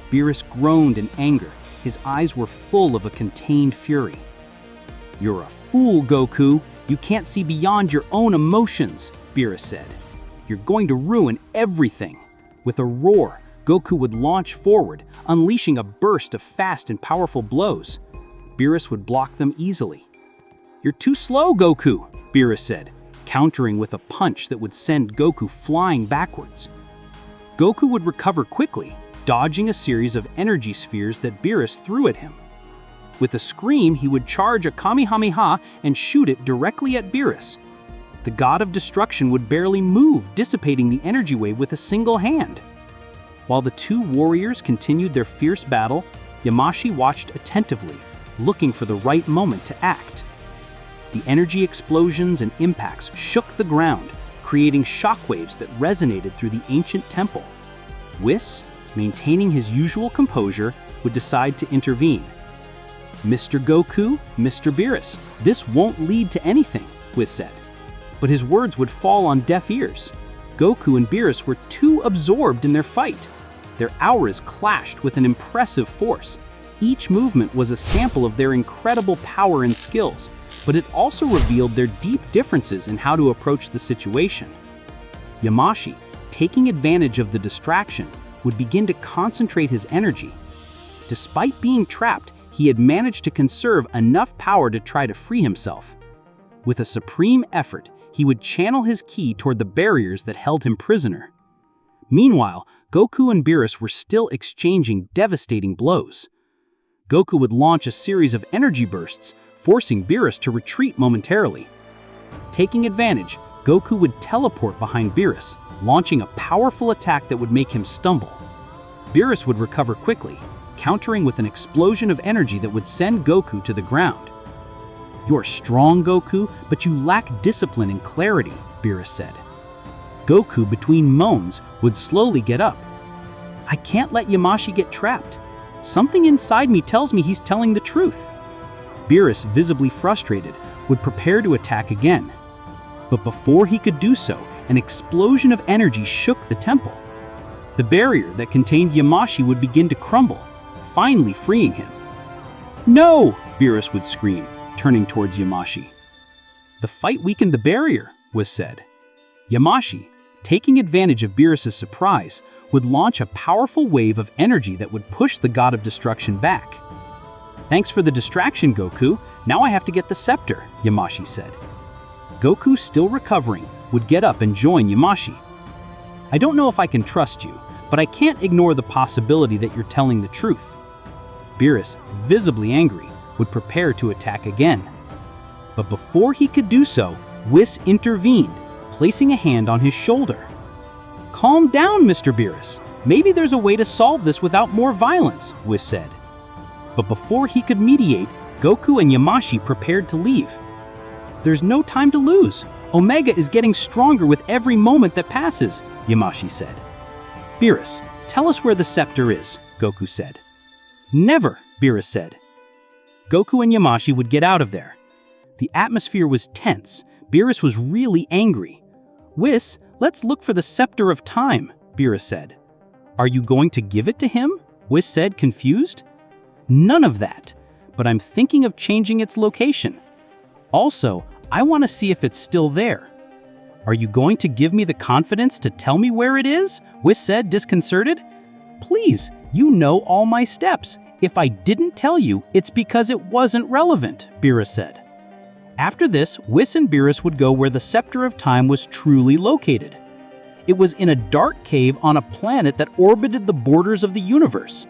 Beerus groaned in anger. His eyes were full of a contained fury. You're a fool, Goku. You can't see beyond your own emotions, Beerus said. You're going to ruin everything. With a roar, Goku would launch forward, unleashing a burst of fast and powerful blows. Beerus would block them easily. You're too slow, Goku, Beerus said, countering with a punch that would send Goku flying backwards. Goku would recover quickly, dodging a series of energy spheres that Beerus threw at him. With a scream, he would charge a Kamehameha and shoot it directly at Beerus. The god of destruction would barely move, dissipating the energy wave with a single hand. While the two warriors continued their fierce battle, Yamoshi watched attentively, looking for the right moment to act. The energy explosions and impacts shook the ground, creating shockwaves that resonated through the ancient temple. Whis, maintaining his usual composure, would decide to intervene. Mr. Goku, Mr. Beerus, this won't lead to anything, Whis said. But his words would fall on deaf ears. Goku and Beerus were too absorbed in their fight. Their auras clashed with an impressive force. Each movement was a sample of their incredible power and skills, but it also revealed their deep differences in how to approach the situation. Yamoshi, taking advantage of the distraction, would begin to concentrate his energy. Despite being trapped, he had managed to conserve enough power to try to free himself. With a supreme effort, he would channel his ki toward the barriers that held him prisoner. Meanwhile, Goku and Beerus were still exchanging devastating blows. Goku would launch a series of energy bursts, forcing Beerus to retreat momentarily. Taking advantage, Goku would teleport behind Beerus, launching a powerful attack that would make him stumble. Beerus would recover quickly, countering with an explosion of energy that would send Goku to the ground. You're strong, Goku, but you lack discipline and clarity, Beerus said. Goku, between moans, would slowly get up. I can't let Yamoshi get trapped. Something inside me tells me he's telling the truth. Beerus, visibly frustrated, would prepare to attack again. But before he could do so, an explosion of energy shook the temple. The barrier that contained Yamoshi would begin to crumble, finally freeing him. No! Beerus would scream, turning towards Yamoshi. The fight weakened the barrier, was said. Yamoshi, taking advantage of Beerus's surprise, would launch a powerful wave of energy that would push the god of destruction back. Thanks for the distraction, Goku. Now I have to get the scepter, Yamoshi said. Goku, still recovering, would get up and join Yamoshi. I don't know if I can trust you, but I can't ignore the possibility that you're telling the truth. Beerus, visibly angry, would prepare to attack again. But before he could do so, Whis intervened, placing a hand on his shoulder. "Calm down, Mr. Beerus. Maybe there's a way to solve this without more violence," Whis said. But before he could mediate, Goku and Yamoshi prepared to leave. "There's no time to lose. Omega is getting stronger with every moment that passes," Yamoshi said. "Beerus, tell us where the scepter is," Goku said. "Never," Beerus said. Goku and Yamoshi would get out of there. The atmosphere was tense. Beerus was really angry. "Whis, let's look for the scepter of time," Beerus said. "Are you going to give it to him?" Whis said, confused. "None of that, but I'm thinking of changing its location. Also, I want to see if it's still there." "Are you going to give me the confidence to tell me where it is?" Whis said, disconcerted. "Please, you know all my steps. If I didn't tell you, it's because it wasn't relevant," Beerus said. After this, Whis and Beerus would go where the Scepter of Time was truly located. It was in a dark cave on a planet that orbited the borders of the universe.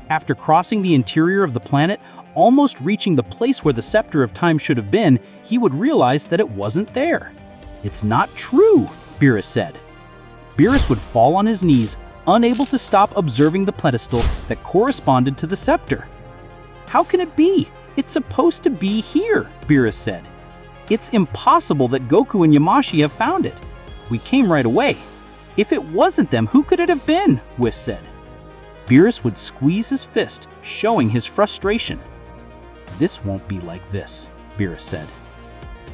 After crossing the interior of the planet, almost reaching the place where the Scepter of Time should have been, he would realize that it wasn't there. "It's not true," Beerus said. Beerus would fall on his knees, unable to stop observing the pedestal that corresponded to the scepter. "How can it be? It's supposed to be here," Beerus said. "It's impossible that Goku and Yamoshi have found it. We came right away. If it wasn't them, who could it have been?" Whis said. Beerus would squeeze his fist, showing his frustration. "This won't be like this," Beerus said.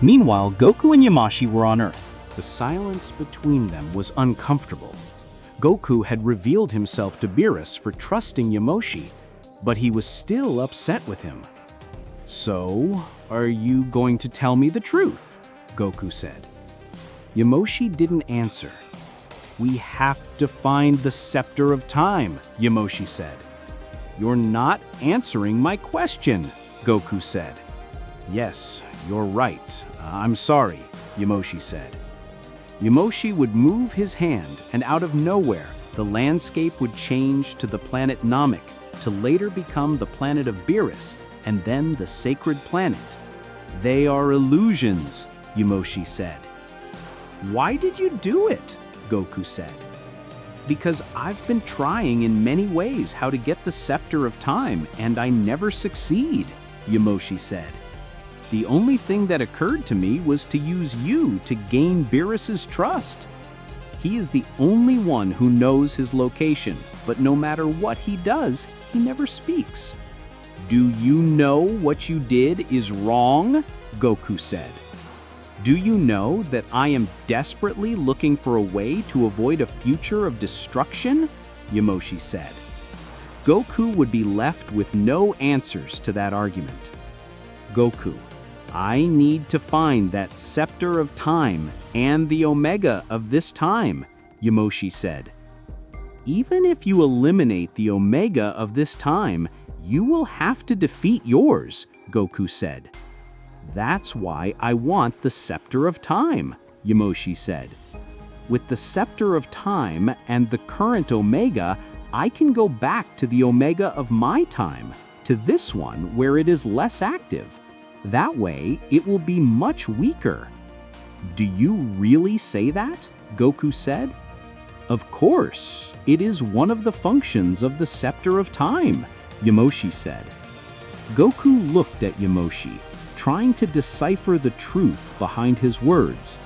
Meanwhile, Goku and Yamoshi were on Earth. The silence between them was uncomfortable. Goku had revealed himself to Beerus for trusting Yamoshi, but he was still upset with him. "So, are you going to tell me the truth?" Goku said. Yamoshi didn't answer. "We have to find the Scepter of Time," Yamoshi said. "You're not answering my question," Goku said. "Yes, you're right. I'm sorry," Yamoshi said. Yamoshi would move his hand, and out of nowhere, the landscape would change to the planet Namek, to later become the planet of Beerus, and then the sacred planet. "They are illusions," Yamoshi said. "Why did you do it?" Goku said. "Because I've been trying in many ways how to get the Scepter of Time, and I never succeed," Yamoshi said. "The only thing that occurred to me was to use you to gain Beerus's trust. He is the only one who knows his location, but no matter what he does, he never speaks." "Do you know what you did is wrong?" Goku said. "Do you know that I am desperately looking for a way to avoid a future of destruction?" Yamoshi said. Goku would be left with no answers to that argument. "Goku, I need to find that Scepter of Time and the Omega of this time," Yamoshi said. "Even if you eliminate the Omega of this time, you will have to defeat yours," Goku said. "That's why I want the Scepter of Time," Yamoshi said. "With the Scepter of Time and the current Omega, I can go back to the Omega of my time, to this one where it is less active. That way, it will be much weaker." "Do you really say that?" Goku said. "Of course, it is one of the functions of the Scepter of Time," Yamoshi said. Goku looked at Yamoshi, trying to decipher the truth behind his words.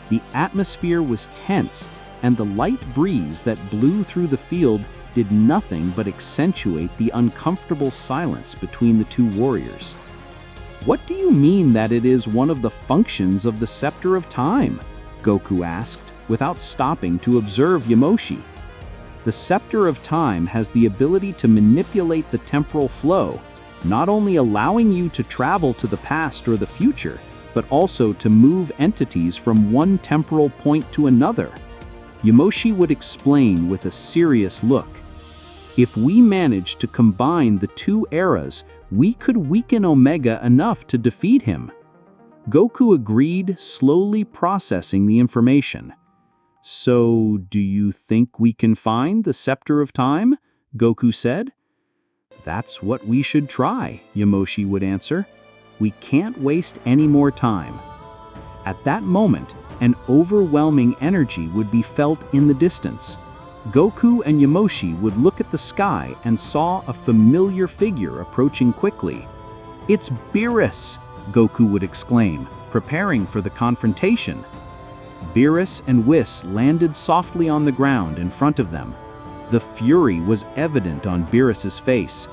The atmosphere was tense, and the light breeze that blew through the field did nothing but accentuate the uncomfortable silence between the two warriors. "What do you mean that it is one of the functions of the Scepter of Time?" Goku asked, without stopping to observe Yamoshi. "The Scepter of Time has the ability to manipulate the temporal flow, not only allowing you to travel to the past or the future, but also to move entities from one temporal point to another." Yamoshi would explain with a serious look. "If we manage to combine the two eras, we could weaken Omega enough to defeat him." Goku agreed, slowly processing the information. "So, do you think we can find the Scepter of Time?" Goku said. That's what we should try, Yamoshi would answer. We can't waste any more time. At that moment, an overwhelming energy would be felt in the distance. Goku and Yamoshi would look at the sky and saw a familiar figure approaching quickly. "It's Beerus!" Goku would exclaim, preparing for the confrontation. Beerus and Whis landed softly on the ground in front of them. The fury was evident on Beerus's face.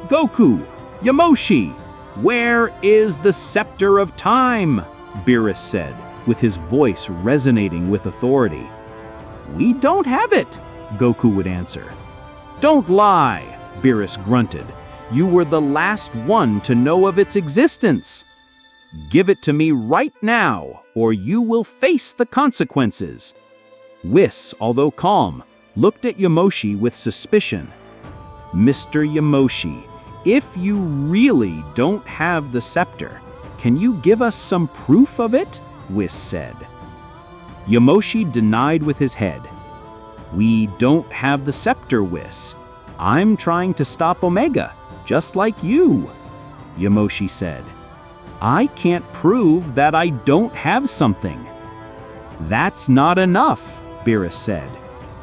"Goku! Yamoshi! Where is the scepter of time?" Beerus said, with his voice resonating with authority. "We don't have it," Goku would answer. "Don't lie," Beerus grunted. "You were the last one to know of its existence. Give it to me right now, or you will face the consequences." Whis, although calm, looked at Yamoshi with suspicion. "Mr. Yamoshi, if you really don't have the scepter, can you give us some proof of it?" Whis said. Yamoshi denied with his head. "We don't have the scepter, Whis. I'm trying to stop Omega, just like you," Yamoshi said. "I can't prove that I don't have something." "That's not enough," Beerus said,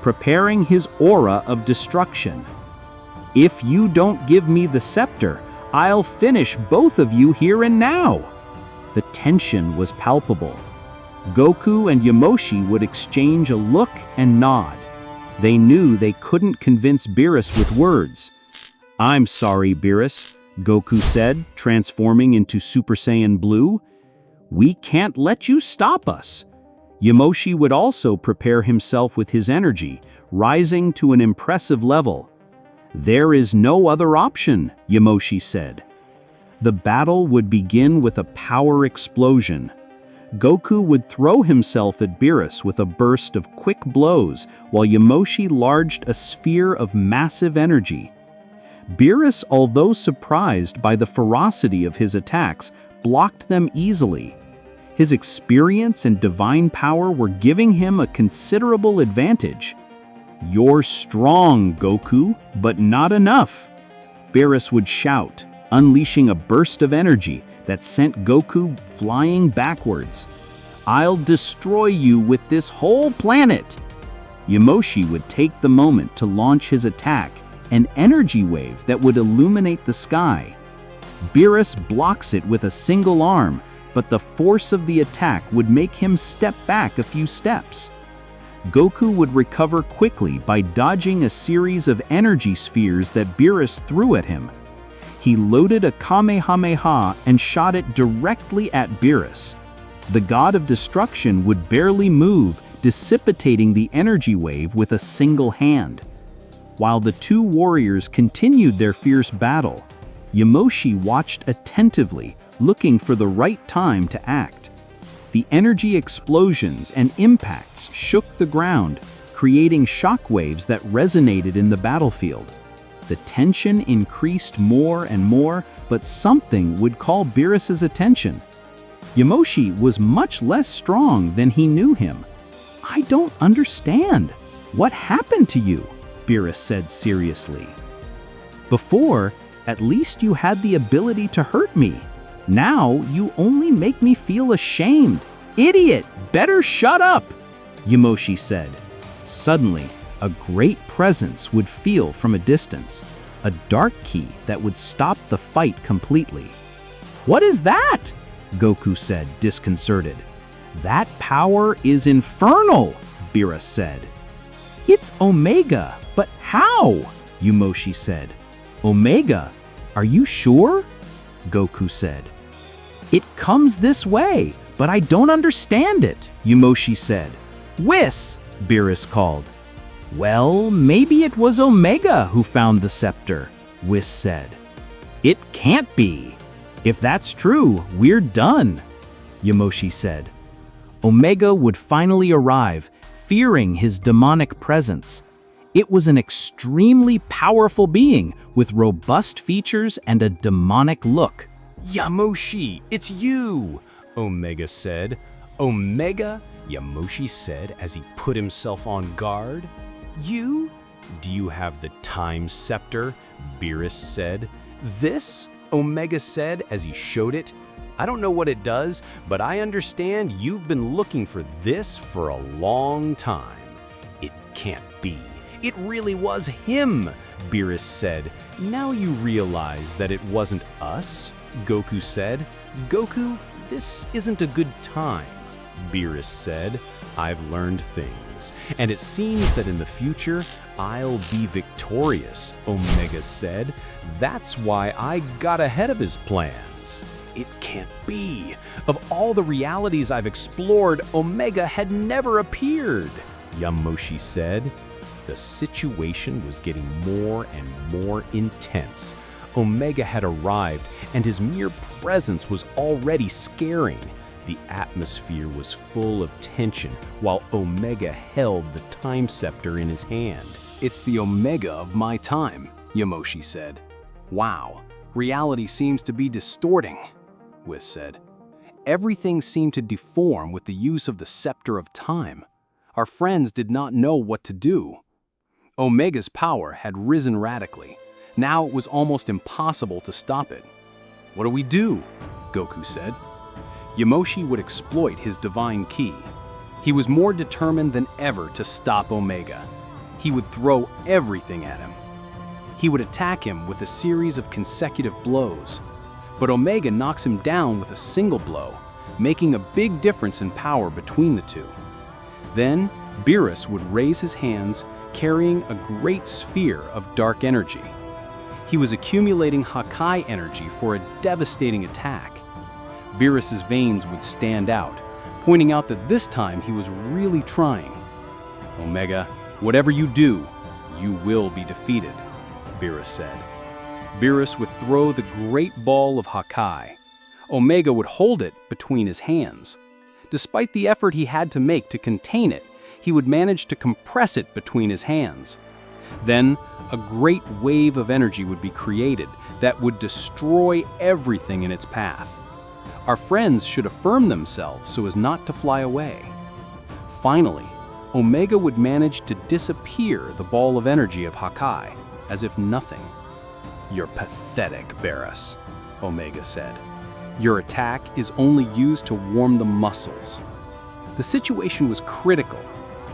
preparing his aura of destruction. "If you don't give me the scepter, I'll finish both of you here and now." The tension was palpable. Goku and Yamoshi would exchange a look and nod. They knew they couldn't convince Beerus with words. "I'm sorry, Beerus," Goku said, transforming into Super Saiyan Blue. "We can't let you stop us." Yamoshi would also prepare himself with his energy, rising to an impressive level. "There is no other option," Yamoshi said. The battle would begin with a power explosion. Goku would throw himself at Beerus with a burst of quick blows, while Yamoshi launched a sphere of massive energy. Beerus, although surprised by the ferocity of his attacks, blocked them easily. His experience and divine power were giving him a considerable advantage. "You're strong, Goku, but not enough," Beerus would shout, unleashing a burst of energy that sent Goku flying backwards. "I'll destroy you with this whole planet!" Yamoshi would take the moment to launch his attack, an energy wave that would illuminate the sky. Beerus blocks it with a single arm, but the force of the attack would make him step back a few steps. Goku would recover quickly by dodging a series of energy spheres that Beerus threw at him. He loaded a Kamehameha and shot it directly at Beerus. The god of destruction would barely move, dissipating the energy wave with a single hand. While the two warriors continued their fierce battle, Yamoshi watched attentively, looking for the right time to act. The energy explosions and impacts shook the ground, creating shockwaves that resonated in the battlefield. The tension increased more and more, but something would call Beerus's attention. Yamoshi was much less strong than he knew him. "I don't understand. What happened to you?" Beerus said seriously. "Before, at least you had the ability to hurt me. Now you only make me feel ashamed." "Idiot! Better shut up!" Yamoshi said. Suddenly, a great presence would feel from a distance, a dark key that would stop the fight completely. "What is that?" Goku said, disconcerted. "That power is infernal," Beerus said. "It's Omega, but how?" Yamoshi said. "Omega? Are you sure?" Goku said. "It comes this way, but I don't understand it," Yamoshi said. "Whis!" Beerus called. "Well, maybe it was Omega who found the scepter," Whis said. "It can't be. If that's true, we're done," Yamoshi said. Omega would finally arrive, fearing his demonic presence. It was an extremely powerful being with robust features and a demonic look. "Yamoshi, it's you!" Omega said. "Omega?" Yamoshi said as he put himself on guard. "You? Do you have the time scepter?" Beerus said. This? Omega said as he showed it. I don't know what it does, but I understand you've been looking for this for a long time. It can't be. It really was him, Beerus said. Now you realize that it wasn't us, Goku said. Goku, this isn't a good time, Beerus said. I've learned things, and it seems that in the future, I'll be victorious, Omega said. That's why I got ahead of his plans. It can't be. Of all the realities I've explored, Omega had never appeared, Yamoshi said. The situation was getting more and more intense. Omega had arrived, and his mere presence was already scaring. The atmosphere was full of tension while Omega held the time scepter in his hand. It's the Omega of my time, Yamoshi said. Wow, reality seems to be distorting, Whis said. Everything seemed to deform with the use of the scepter of time. Our friends did not know what to do. Omega's power had risen radically. Now it was almost impossible to stop it. What do we do? Goku said. Yamoshi would exploit his divine ki. He was more determined than ever to stop Omega. He would throw everything at him. He would attack him with a series of consecutive blows. But Omega knocks him down with a single blow, making a big difference in power between the two. Then, Beerus would raise his hands, carrying a great sphere of dark energy. He was accumulating Hakai energy for a devastating attack. Beerus's veins would stand out, pointing out that this time he was really trying. Omega, whatever you do, you will be defeated, Beerus said. Beerus would throw the great ball of Hakai. Omega would hold it between his hands. Despite the effort he had to make to contain it, he would manage to compress it between his hands. Then, a great wave of energy would be created that would destroy everything in its path. Our friends should affirm themselves so as not to fly away. Finally, Omega would manage to disappear the ball of energy of Hakai, as if nothing. You're pathetic, Beerus, Omega said. Your attack is only used to warm the muscles. The situation was critical.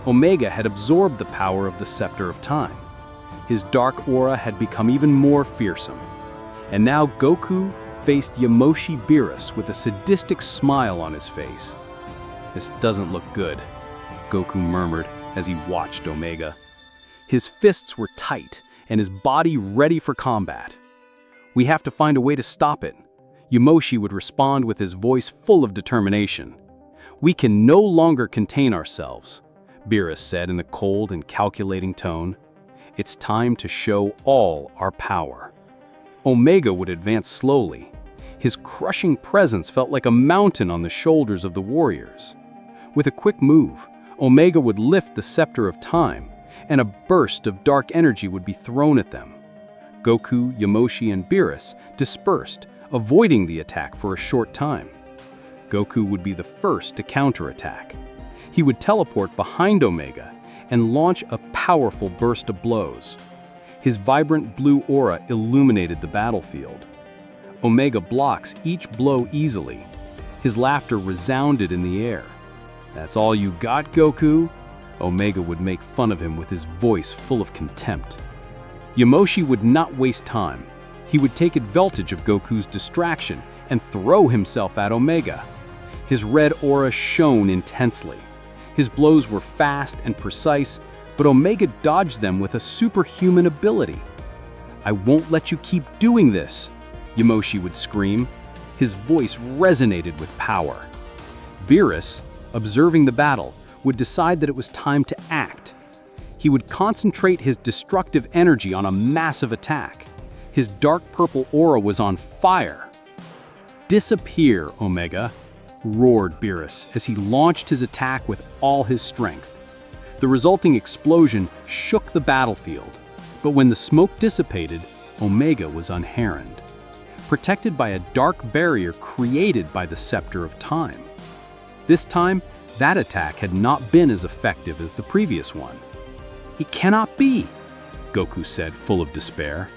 Omega had absorbed the power of the Scepter of Time. His dark aura had become even more fearsome. And now Goku faced Yamoshi Beerus with a sadistic smile on his face. This doesn't look good, Goku murmured as he watched Omega. His fists were tight and his body ready for combat. We have to find a way to stop it. Yamoshi would respond with his voice full of determination. We can no longer contain ourselves, Beerus said in a cold and calculating tone. It's time to show all our power. Omega would advance slowly. His crushing presence felt like a mountain on the shoulders of the warriors. With a quick move, Omega would lift the Scepter of Time, and a burst of dark energy would be thrown at them. Goku, Yamoshi, and Beerus dispersed, avoiding the attack for a short time. Goku would be the first to counterattack. He would teleport behind Omega and launch a powerful burst of blows. His vibrant blue aura illuminated the battlefield. Omega blocks each blow easily. His laughter resounded in the air. That's all you got, Goku? Omega would make fun of him with his voice full of contempt. Yamoshi would not waste time. He would take advantage of Goku's distraction and throw himself at Omega. His red aura shone intensely. His blows were fast and precise, but Omega dodged them with a superhuman ability. I won't let you keep doing this, Yamoshi would scream. His voice resonated with power. Beerus, observing the battle, would decide that it was time to act. He would concentrate his destructive energy on a massive attack. His dark purple aura was on fire. Disappear, Omega, roared Beerus as he launched his attack with all his strength. The resulting explosion shook the battlefield, but when the smoke dissipated, Omega was unharmed, protected by a dark barrier created by the Scepter of Time. This time, that attack had not been as effective as the previous one. It cannot be, Goku said, full of despair.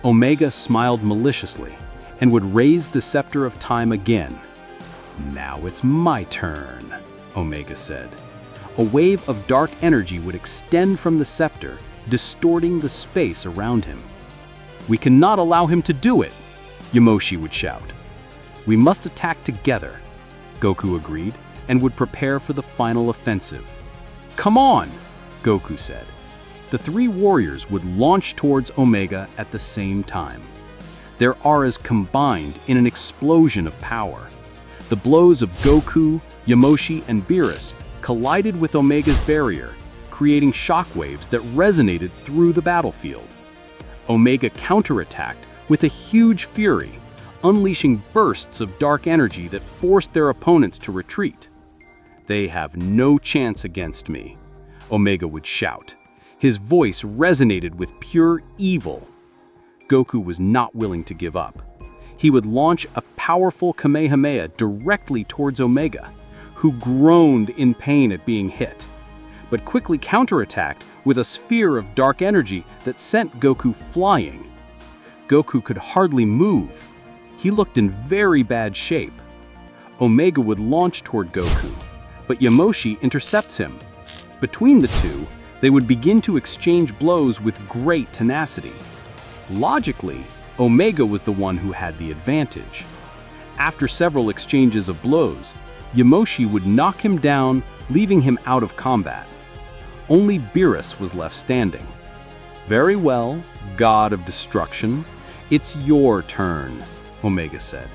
Omega smiled maliciously and would raise the scepter of time again. "Now it's my turn," Omega said. A wave of dark energy would extend from the scepter, distorting the space around him. "We cannot allow him to do it," Yamoshi would shout. "We must attack together," Goku agreed, and would prepare for the final offensive. "Come on," Goku said. The three warriors would launch towards Omega at the same time. Their auras combined in an explosion of power. The blows of Goku, Yamoshi, and Beerus collided with Omega's barrier, creating shockwaves that resonated through the battlefield. Omega counterattacked with a huge fury, unleashing bursts of dark energy that forced their opponents to retreat. "They have no chance against me," Omega would shout. His voice resonated with pure evil. Goku was not willing to give up. He would launch a powerful Kamehameha directly towards Omega, who groaned in pain at being hit, but quickly counterattacked with a sphere of dark energy that sent Goku flying. Goku could hardly move. He looked in very bad shape. Omega would launch toward Goku, but Yamoshi intercepts him. Between the two, they would begin to exchange blows with great tenacity. Logically, Omega was the one who had the advantage. After several exchanges of blows, Yamoshi would knock him down, leaving him out of combat. Only Beerus was left standing. "Very well, God of Destruction, it's your turn," Omega said.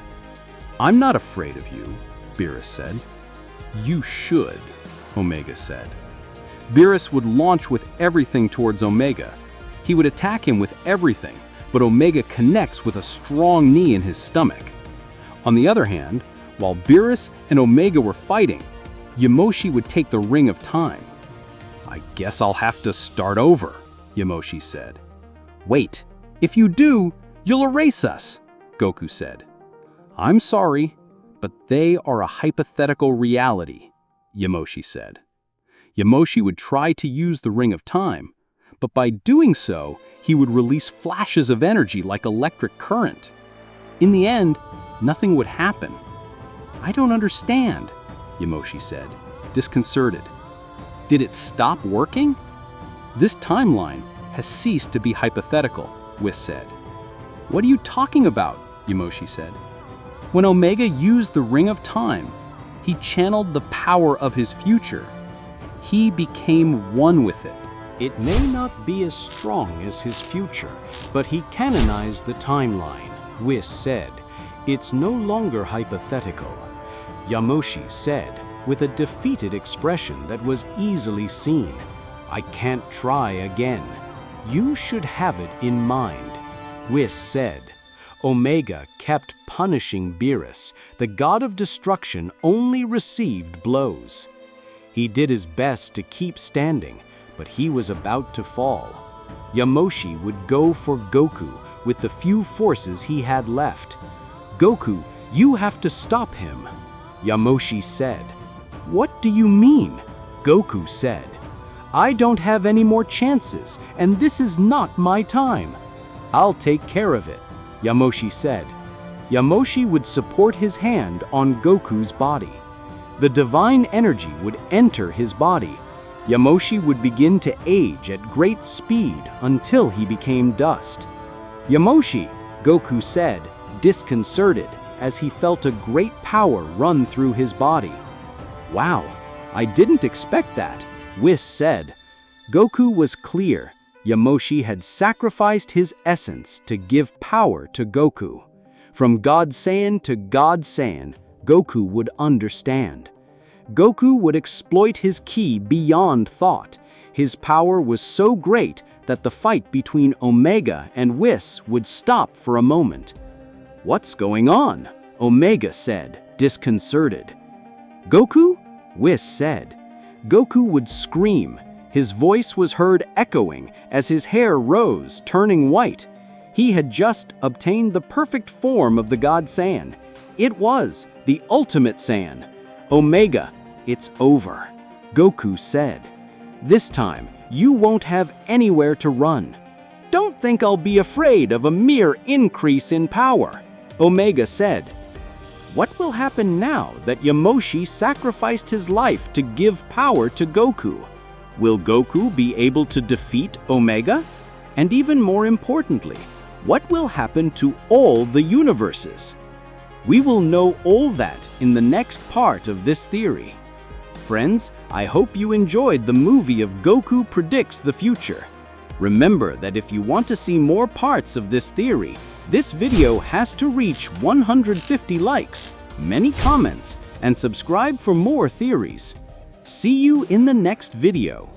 "I'm not afraid of you," Beerus said. "You should," Omega said. Beerus would launch with everything towards Omega. He would attack him with everything, but Omega connects with a strong knee in his stomach. On the other hand, while Beerus and Omega were fighting, Yamoshi would take the Ring of Time. "I guess I'll have to start over," Yamoshi said. "Wait, if you do, you'll erase us," Goku said. "I'm sorry, but they are a hypothetical reality," Yamoshi said. Yamoshi would try to use the Ring of Time, but by doing so, he would release flashes of energy like electric current. In the end, nothing would happen. "I don't understand," Yamoshi said, disconcerted. "Did it stop working?" "This timeline has ceased to be hypothetical," Whis said. "What are you talking about?" Yamoshi said. "When Omega used the Ring of Time, he channeled the power of his future. He became one with it." It may not be as strong as his future, but he canonized the timeline, Whis said. "It's no longer hypothetical," Yamoshi said, with a defeated expression that was easily seen. "I can't try again. You should have it in mind," Whis said. Omega kept punishing Beerus. The god of destruction only received blows. He did his best to keep standing, but he was about to fall. Yamoshi would go for Goku with the few forces he had left. "Goku, you have to stop him," Yamoshi said. "What do you mean?" Goku said. "I don't have any more chances, and this is not my time." "I'll take care of it," Yamoshi said. Yamoshi would support his hand on Goku's body. The divine energy would enter his body. Yamoshi would begin to age at great speed until he became dust. "Yamoshi," Goku said, disconcerted, as he felt a great power run through his body. "Wow, I didn't expect that," Whis said. Goku was clear. Yamoshi had sacrificed his essence to give power to Goku. From God Saiyan to God Saiyan, Goku would understand. Goku would exploit his ki beyond thought. His power was so great that the fight between Omega and Whis would stop for a moment. "What's going on?" Omega said, disconcerted. "Goku?" Whis said. Goku would scream. His voice was heard echoing as his hair rose, turning white. He had just obtained the perfect form of the God Saiyan. It was the ultimate Saiyan. "Omega, it's over," Goku said. "This time, you won't have anywhere to run." "Don't don't think I'll be afraid of a mere increase in power," Omega said. What will happen now that Yamoshi sacrificed his life to give power to Goku? Will Goku be able to defeat Omega? And even more importantly, what will happen to all the universes? We will know all that in the next part of this theory. Friends, I hope you enjoyed the movie of Goku Predicts the Future. Remember that if you want to see more parts of this theory, this video has to reach 150 likes, many comments, and subscribe for more theories. See you in the next video.